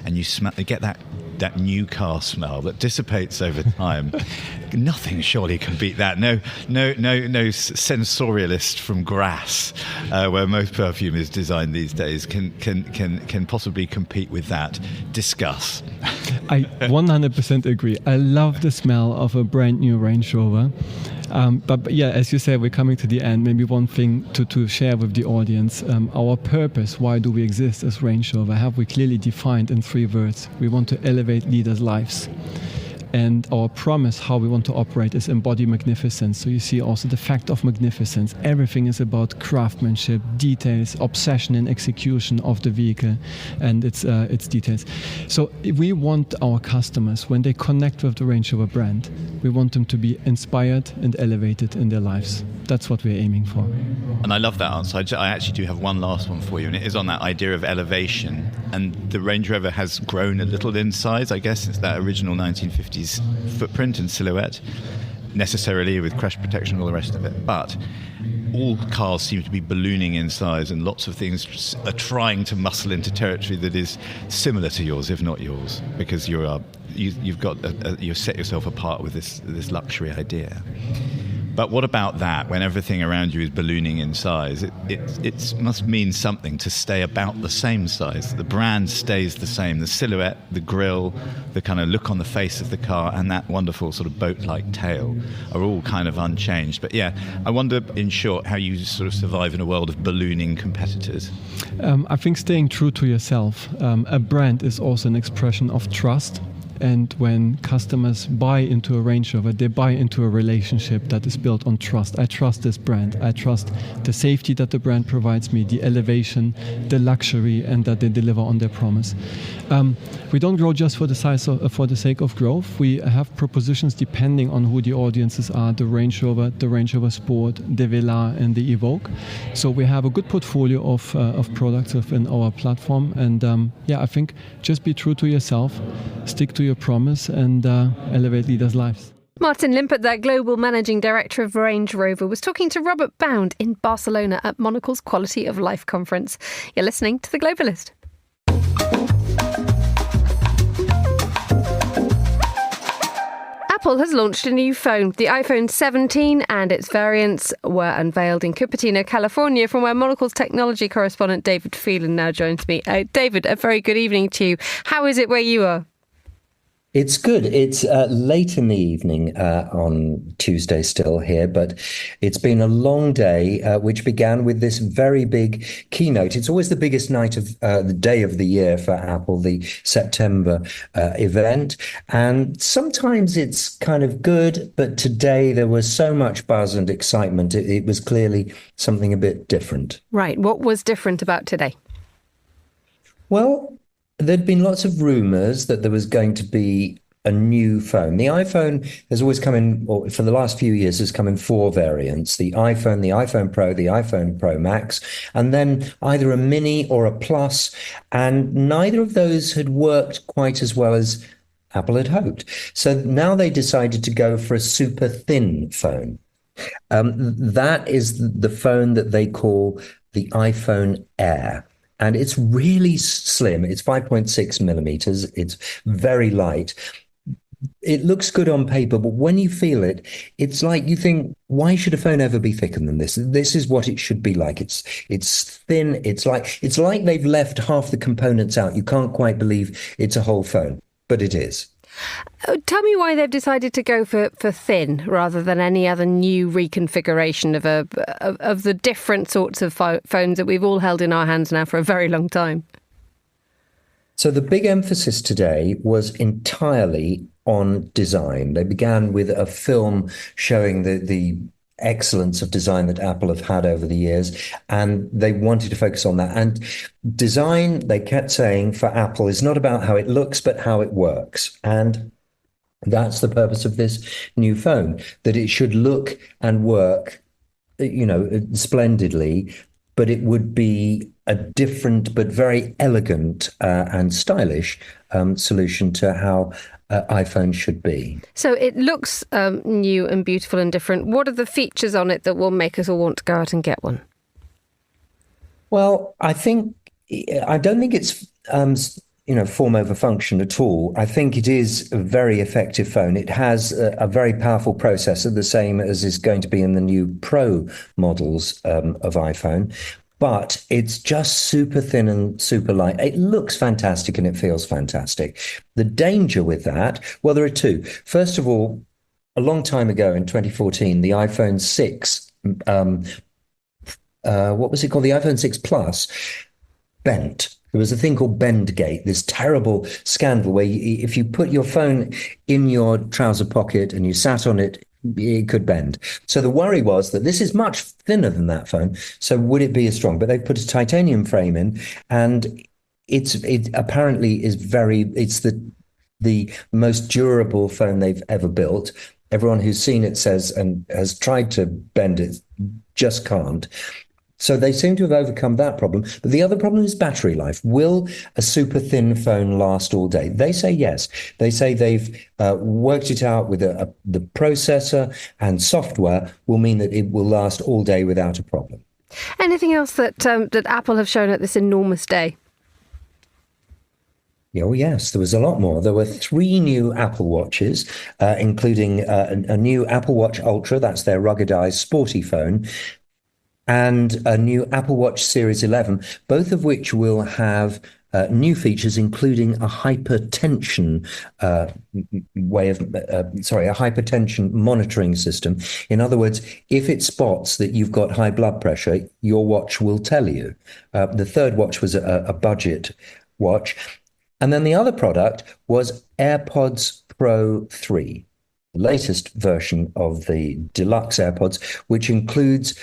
and you get that new car smell that dissipates over time. Nothing surely can beat that. No sensorialist from Grasse, where most perfume is designed these days, can possibly compete with that. Discuss. I 100% agree. I love the smell of a brand new Range Rover. But yeah, as you said, we're coming to the end. Maybe one thing to share with the audience. Our purpose, why do we exist as Range Rover, have we clearly defined in 3 words. We want to elevate leaders' lives. And our promise, how we want to operate, is embody magnificence. So you see also the fact of magnificence. Everything is about craftsmanship, details, obsession and execution of the vehicle and its details. So we want our customers, when they connect with the Range Rover brand, we want them to be inspired and elevated in their lives. That's what we're aiming for. And I love that answer. I actually do have one last one for you, and it is on that idea of elevation. And the Range Rover has grown a little in size, I guess, since that original 1950s footprint and silhouette, necessarily with crash protection and all the rest of it. But all cars seem to be ballooning in size, and lots of things are trying to muscle into territory that is similar to yours, if not yours, because you've set yourself apart with this luxury idea. But what about that? When everything around you is ballooning in size, it must mean something to stay about the same size. The brand stays the same. The silhouette, the grille, the kind of look on the face of the car, and that wonderful sort of boat-like tail are all kind of unchanged. But yeah, I wonder, in short, how you sort of survive in a world of ballooning competitors. I think staying true to yourself. A brand is also an expression of trust. And when customers buy into a Range Rover, they buy into a relationship that is built on trust. I trust this brand. I trust the safety that the brand provides me, the elevation, the luxury, and that they deliver on their promise. We don't grow just for the sake of growth. We have propositions depending on who the audiences are: the Range Rover Sport, the Velar, and the Evoque. So we have a good portfolio of products within our platform. And I think just be true to yourself, stick to your promise, and elevate leaders' lives. Martin Limpert, that Global Managing Director of Range Rover, was talking to Robert Bound in Barcelona at Monocle's Quality of Life conference. You're listening to The Globalist. Apple has launched a new phone. The iPhone 17 and its variants were unveiled in Cupertino, California, from where Monocle's technology correspondent David Phelan now joins me. David, a very good evening to you. How is it where you are? It's good. It's late in the evening on Tuesday still here, but it's been a long day, which began with this very big keynote. It's always the biggest night of the day of the year for Apple, the September event. And sometimes it's kind of good, but today there was so much buzz and excitement. It was clearly something a bit different. Right. What was different about today? Well, there'd been lots of rumors that there was going to be a new phone. The iPhone has always come in, or for the last few years, has come in 4 variants: the iPhone Pro, the iPhone Pro Max, and then either a mini or a plus. And neither of those had worked quite as well as Apple had hoped. So now they decided to go for a super thin phone. That is the phone that they call the iPhone Air. And it's really slim. It's 5.6 millimeters. It's very light. it looks good on paper, but when you feel it, it's like you think, why should a phone ever be thicker than this? This is what it should be like. It's thin. It's like they've left half the components out. You can't quite believe it's a whole phone, but it is. Tell me why they've decided to go for thin rather than any other new reconfiguration of the different sorts of phones that we've all held in our hands now for a very long time. So the big emphasis today was entirely on design. They began with a film showing the excellence of design that Apple have had over the years, and they wanted to focus on that. And design, they kept saying, for Apple is not about how it looks, but how it works. And that's the purpose of this new phone, that it should look and work, splendidly, but it would be a different but very elegant and stylish solution to how iPhone should be. So it looks new and beautiful and different. What are the features on it that will make us all want to go out and get one? Well, I don't think it's form over function at all. I think it is a very effective phone. It has a very powerful processor, the same as is going to be in the new Pro models of iPhone. But it's just super thin and super light. It looks fantastic and it feels fantastic. The danger with that, well, there are two. First of all, a long time ago in 2014, the iPhone 6, what was it called? The iPhone 6 Plus bent. There was a thing called Bendgate, this terrible scandal where if you put your phone in your trouser pocket and you sat on it, it could bend. So the worry was that this is much thinner than that phone. So would it be as strong? But they put a titanium frame in, and it apparently is it's the most durable phone they've ever built. Everyone who's seen it says and has tried to bend it just can't. So they seem to have overcome that problem. But the other problem is battery life. Will a super thin phone last all day? They say yes. They say they've worked it out with the processor and software will mean that it will last all day without a problem. Anything else that Apple have shown at this enormous day? Oh, yes, there was a lot more. There were 3 new Apple Watches, including a new Apple Watch Ultra, that's their ruggedized sporty phone, and a new Apple Watch Series 11, both of which will have new features, including a hypertension a hypertension monitoring system. In other words, if it spots that you've got high blood pressure, your watch will tell you. The third watch was a budget watch. And then the other product was AirPods Pro 3, the latest version of the deluxe AirPods, which includes,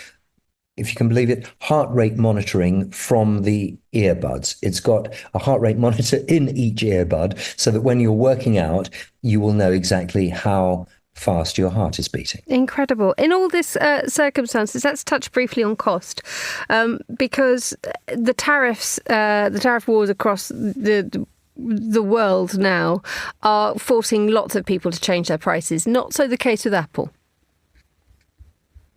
if you can believe it, heart rate monitoring from the earbuds. It's got a heart rate monitor in each earbud so that when you're working out, you will know exactly how fast your heart is beating. Incredible. In all this circumstances, let's touch briefly on cost, because the tariff wars across the world now are forcing lots of people to change their prices. Not so the case with Apple.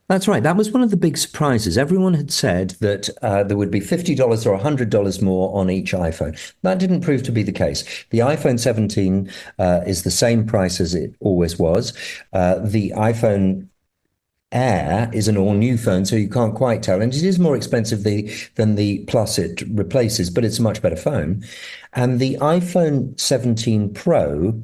That's right. That was one of the big surprises. Everyone had said that there would be $50 or $100 more on each iPhone. That didn't prove to be the case. The iPhone 17 is the same price as it always was. The iPhone Air is an all-new phone, so you can't quite tell. And it is more expensive than the Plus it replaces, but it's a much better phone. And the iPhone 17 Pro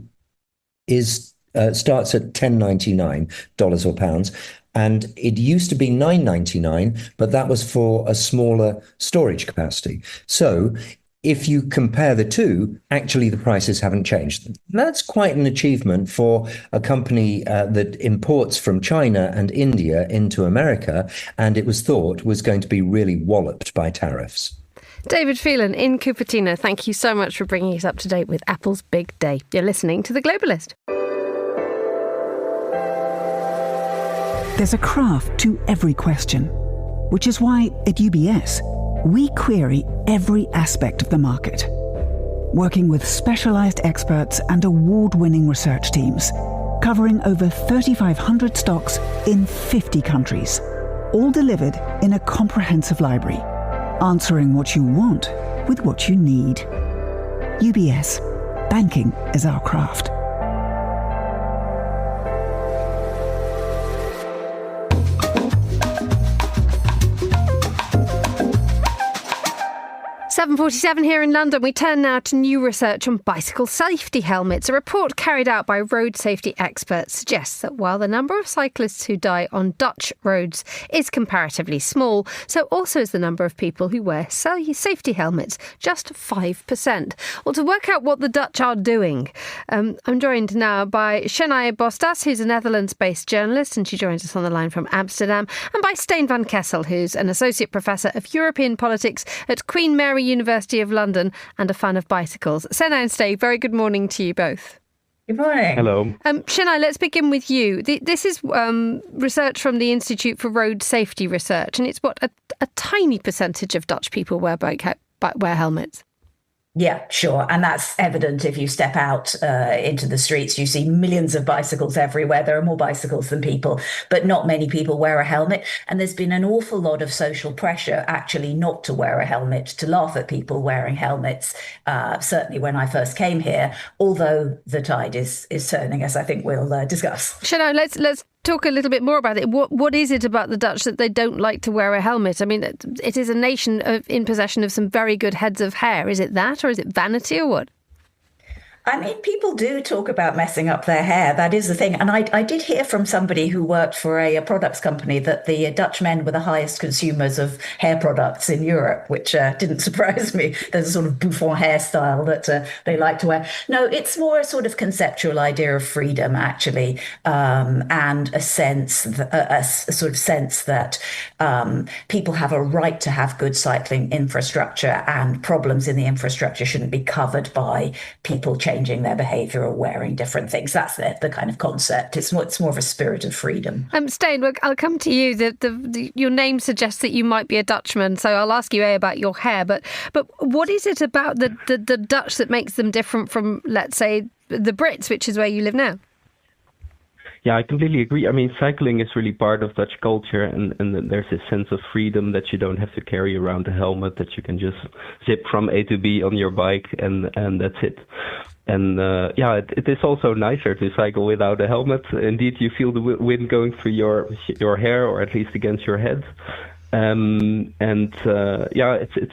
starts at $10.99 or pounds. And it used to be $9.99, but that was for a smaller storage capacity. So if you compare the two, actually the prices haven't changed. That's quite an achievement for a company that imports from China and India into America, and it was thought was going to be really walloped by tariffs. David Phelan in Cupertino, thank you so much for bringing us up to date with Apple's big day. You're listening to The Globalist. There's a craft to every question, which is why at UBS, we query every aspect of the market, working with specialized experts and award-winning research teams, covering over 3,500 stocks in 50 countries, all delivered in a comprehensive library, answering what you want with what you need. UBS, banking is our craft. 7:47 here in London. We turn now to new research on bicycle safety helmets. A report carried out by road safety experts suggests that while the number of cyclists who die on Dutch roads is comparatively small, so also is the number of people who wear safety helmets, just 5%. Well, to work out what the Dutch are doing, I'm joined now by Canny Bostas, who's a Netherlands-based journalist, and she joins us on the line from Amsterdam, and by Stijn van Kessel, who's an associate professor of European politics at Queen Mary University of London and a fan of bicycles. Canny and Stijn, very good morning to you both. Good morning. Hello. Canny, let's begin with you. This is research from the Institute for Road Safety Research, and it's a tiny percentage of Dutch people wear helmets. Yeah, sure. And that's evident if you step out into the streets. You see millions of bicycles everywhere. There are more bicycles than people, but not many people wear a helmet. And there's been an awful lot of social pressure actually not to wear a helmet, to laugh at people wearing helmets. Certainly when I first came here, although the tide is turning, as I think we'll discuss. Canny, let's talk a little bit more about it. What is it about the Dutch that they don't like to wear a helmet? I mean, it is a nation in possession of some very good heads of hair. Is it that, or is it vanity, or what? I mean, people do talk about messing up their hair. That is the thing. And I did hear from somebody who worked for a products company that the Dutch men were the highest consumers of hair products in Europe, which didn't surprise me. There's a sort of bouffant hairstyle that they like to wear. No, it's more a sort of conceptual idea of freedom, actually, and a sort of sense that people have a right to have good cycling infrastructure, and problems in the infrastructure shouldn't be covered by people changing their behaviour or wearing different things. That's the kind of concept. It's more of a spirit of freedom. Stijn, I'll come to you. Your name suggests that you might be a Dutchman, so I'll ask you about your hair. But what is it about the Dutch that makes them different from, let's say, the Brits, which is where you live now? Yeah, I completely agree. I mean, cycling is really part of Dutch culture, and there's this sense of freedom that you don't have to carry around a helmet, that you can just zip from A to B on your bike, and that's it. And it is also nicer to cycle without a helmet. Indeed, you feel the wind going through your hair, or at least against your head.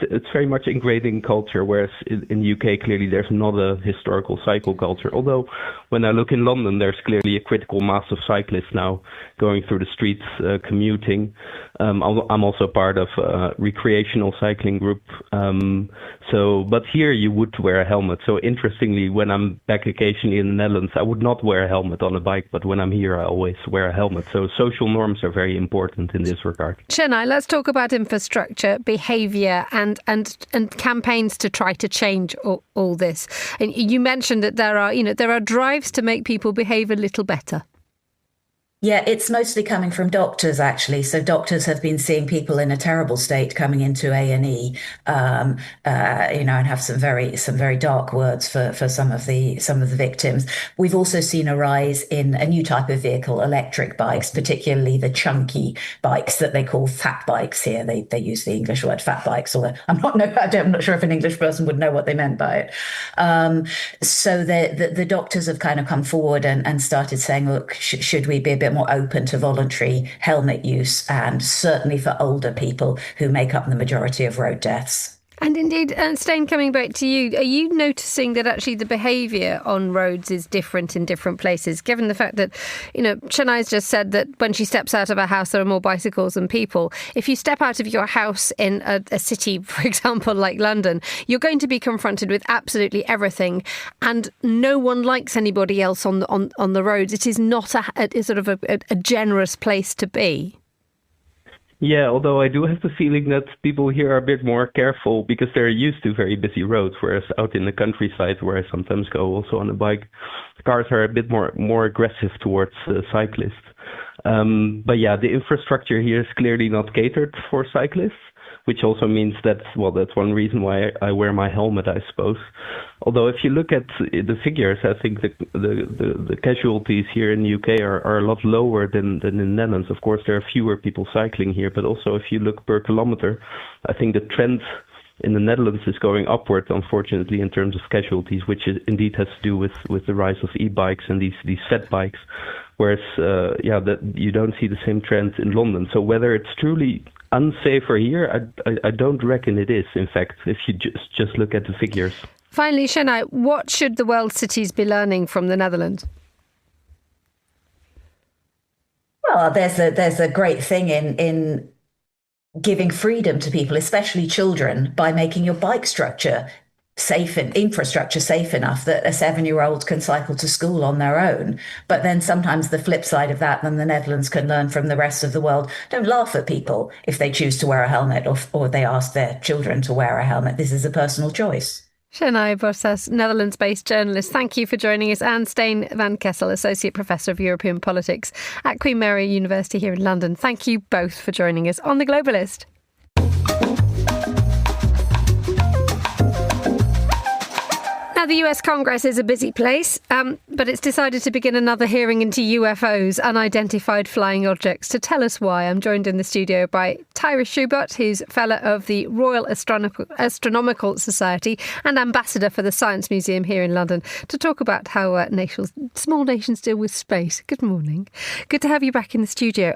It's very much ingrained in culture, whereas in the UK, clearly there's not a historical cycle culture. Although when I look in London, there's clearly a critical mass of cyclists now going through the streets, commuting. I'm also part of a recreational cycling group. But here you would wear a helmet. So interestingly, when I'm back occasionally in the Netherlands, I would not wear a helmet on a bike, but when I'm here, I always wear a helmet. So social norms are very important in this regard. Canny, let's talk about infrastructure, behaviour, and campaigns to try to change all this. And you mentioned that there are drives to make people behave a little better. Yeah, it's mostly coming from doctors, actually. So doctors have been seeing people in a terrible state coming into A&E, and have some very dark words for some of the victims. We've also seen a rise in a new type of vehicle, electric bikes, particularly the chunky bikes that they call fat bikes here. They use the English word fat bikes, although I'm not sure if an English person would know what they meant by it. So the doctors have kind of come forward and started saying, look, should we be a bit more open to voluntary helmet use, and certainly for older people who make up the majority of road deaths. And indeed, Stijn, coming back to you, are you noticing that actually the behaviour on roads is different in different places, given the fact that, Canny's just said that when she steps out of her house, there are more bicycles than people. If you step out of your house in a city, for example, like London, you're going to be confronted with absolutely everything, and no one likes anybody else on the roads. It is not a generous place to be. Yeah, although I do have the feeling that people here are a bit more careful because they're used to very busy roads, whereas out in the countryside, where I sometimes go also on a bike, cars are a bit more aggressive towards cyclists. The infrastructure here is clearly not catered for cyclists, which also means that's one reason why I wear my helmet, I suppose. Although if you look at the figures, I think the casualties here in the UK are a lot lower than in the Netherlands. Of course, there are fewer people cycling here, but also if you look per kilometer, I think the trend in the Netherlands is going upward, unfortunately, in terms of casualties, which indeed has to do with the rise of e-bikes and these fat bikes. Whereas, that you don't see the same trend in London. So whether it's truly unsafer here? I don't reckon it is, in fact, if you just look at the figures. Finally, Chennai, what should the world cities be learning from the Netherlands? Well, there's a great thing in giving freedom to people, especially children, by making your bike structure safe and infrastructure safe enough that a 7-year-old can cycle to school on their own. But then sometimes the flip side of that, then the Netherlands can learn from the rest of the world. Don't laugh at people if they choose to wear a helmet or they ask their children to wear a helmet. This is a personal choice. Chennai Bossas, Netherlands-based journalist, thank you for joining us. And Stijn van Kessel, Associate Professor of European Politics at Queen Mary University here in London. Thank you both for joining us on The Globalist. Now, the US Congress is a busy place, but it's decided to begin another hearing into UFOs, unidentified flying objects. To tell us why, I'm joined in the studio by Tyra Schubert, who's Fellow of the Royal Astronomical Society and Ambassador for the Science Museum here in London, to talk about how small nations deal with space. Good morning. Good to have you back in the studio.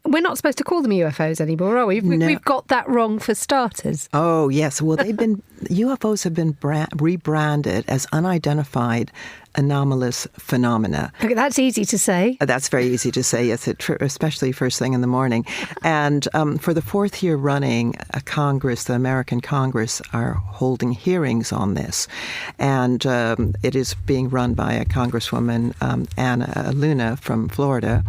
We're not supposed to call them UFOs anymore, are we? No. We've got that wrong for starters. Oh, yes. Well, UFOs have been rebranded as unidentified anomalous phenomena. Okay, that's easy to say. That's very easy to say, yes, especially first thing in the morning. And for the fourth year running, the American Congress, are holding hearings on this. And it is being run by a Congresswoman, Anna Luna from Florida,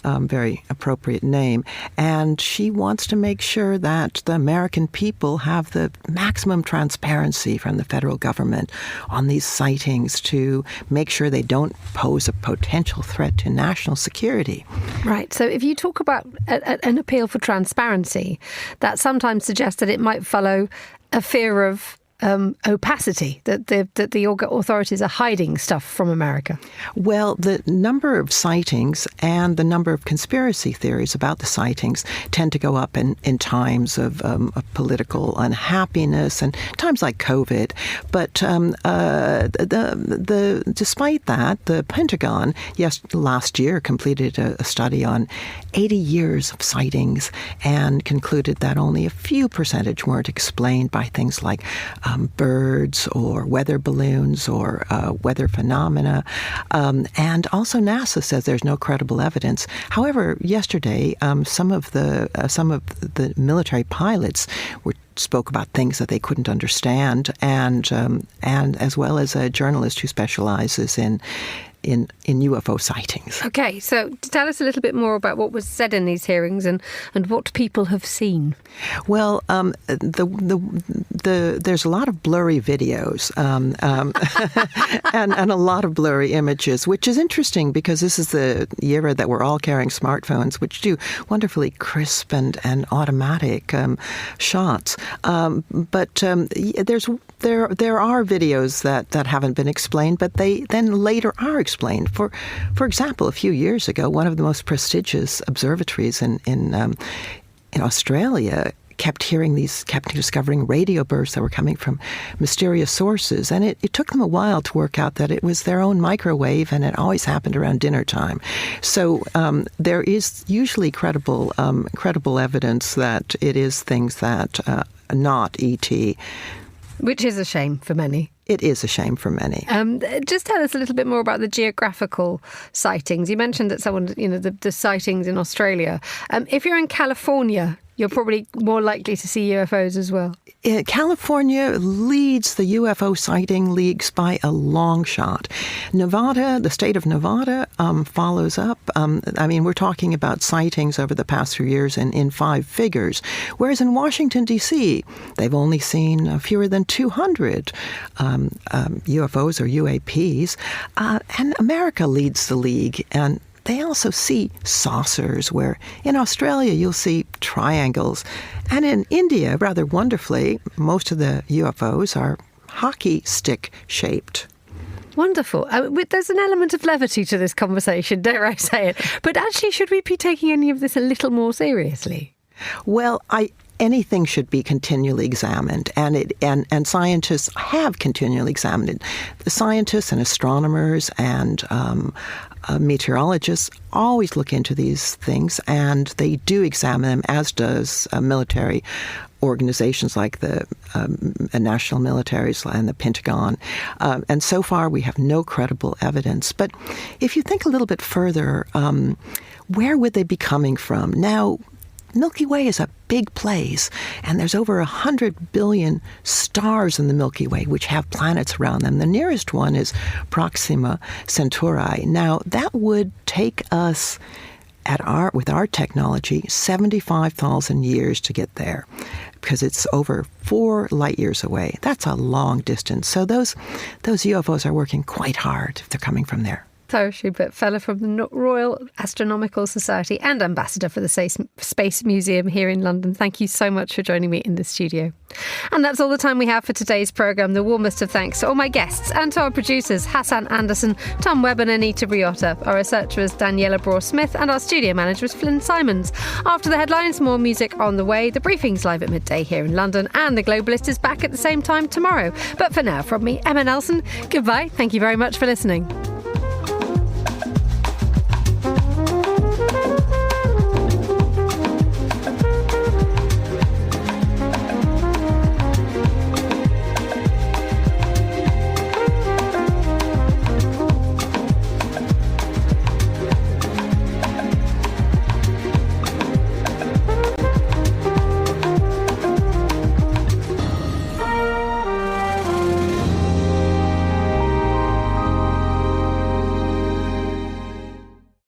very appropriate name. And she wants to make sure that the American people have the maximum transparency from the federal government on these sightings to make sure they don't pose a potential threat to national security. Right. So if you talk about an appeal for transparency, that sometimes suggests that it might follow a fear of opacity, that the authorities are hiding stuff from America. Well, the number of sightings and the number of conspiracy theories about the sightings tend to go up in times of political unhappiness and times like COVID. But despite that, the Pentagon last year completed a study on 80 years of sightings and concluded that only a few percentage weren't explained by things like birds or weather balloons or weather phenomena. And also NASA says there's no credible evidence. However, yesterday, some of the military pilots spoke about things that they couldn't understand, and as well as a journalist who specializes in UFO sightings. Okay, so tell us a little bit more about what was said in these hearings and what people have seen. Well, there's a lot of blurry videos and a lot of blurry images, which is interesting because this is the era that we're all carrying smartphones, which do wonderfully crisp and automatic shots. But there are videos that haven't been explained, but they then later are explained. For example, a few years ago, one of the most prestigious observatories in Australia kept discovering radio bursts that were coming from mysterious sources. And it took them a while to work out that it was their own microwave, and it always happened around dinner time. So there is usually credible evidence that it is things that not ET. Which is a shame for many. It is a shame for many. Just tell us a little bit more about the geographical sightings. You mentioned that the sightings in Australia. If you're in California, you're probably more likely to see UFOs as well. California leads the UFO sighting leagues by a long shot. Nevada, the state of Nevada, follows up. We're talking about sightings over the past few years in 5 figures, whereas in Washington, D.C., they've only seen fewer than 200 UFOs or UAPs. And America leads the league, and they also see saucers, where in Australia you'll see triangles. And in India, rather wonderfully, most of the UFOs are hockey stick shaped. Wonderful. There's an element of levity to this conversation, dare I say it. But actually, should we be taking any of this a little more seriously? Well, anything should be continually examined, and scientists have continually examined it. The scientists and astronomers and meteorologists always look into these things, and they do examine them, as does military organizations like the national militaries and the Pentagon. And so far, we have no credible evidence. But if you think a little bit further, where would they be coming from? Now, Milky Way is a big place, and there's over 100 billion stars in the Milky Way, which have planets around them. The nearest one is Proxima Centauri. Now, that would take us, with our technology, 75,000 years to get there, because it's over 4 light years away. That's a long distance. So those UFOs are working quite hard if they're coming from there. Tara Schubert, Fellow from the Royal Astronomical Society and Ambassador for the Space Museum here in London. Thank you so much for joining me in the studio. And that's all the time we have for today's programme. The warmest of thanks to all my guests and to our producers, Hassan Anderson, Tom Webb and Anita Riotta. Our researcher is Daniela Braw-Smith and our studio manager is Flynn Simons. After the headlines, more music on the way. The briefing's live at midday here in London, and The Globalist is back at the same time tomorrow. But for now, from me, Emma Nelson, goodbye. Thank you very much for listening.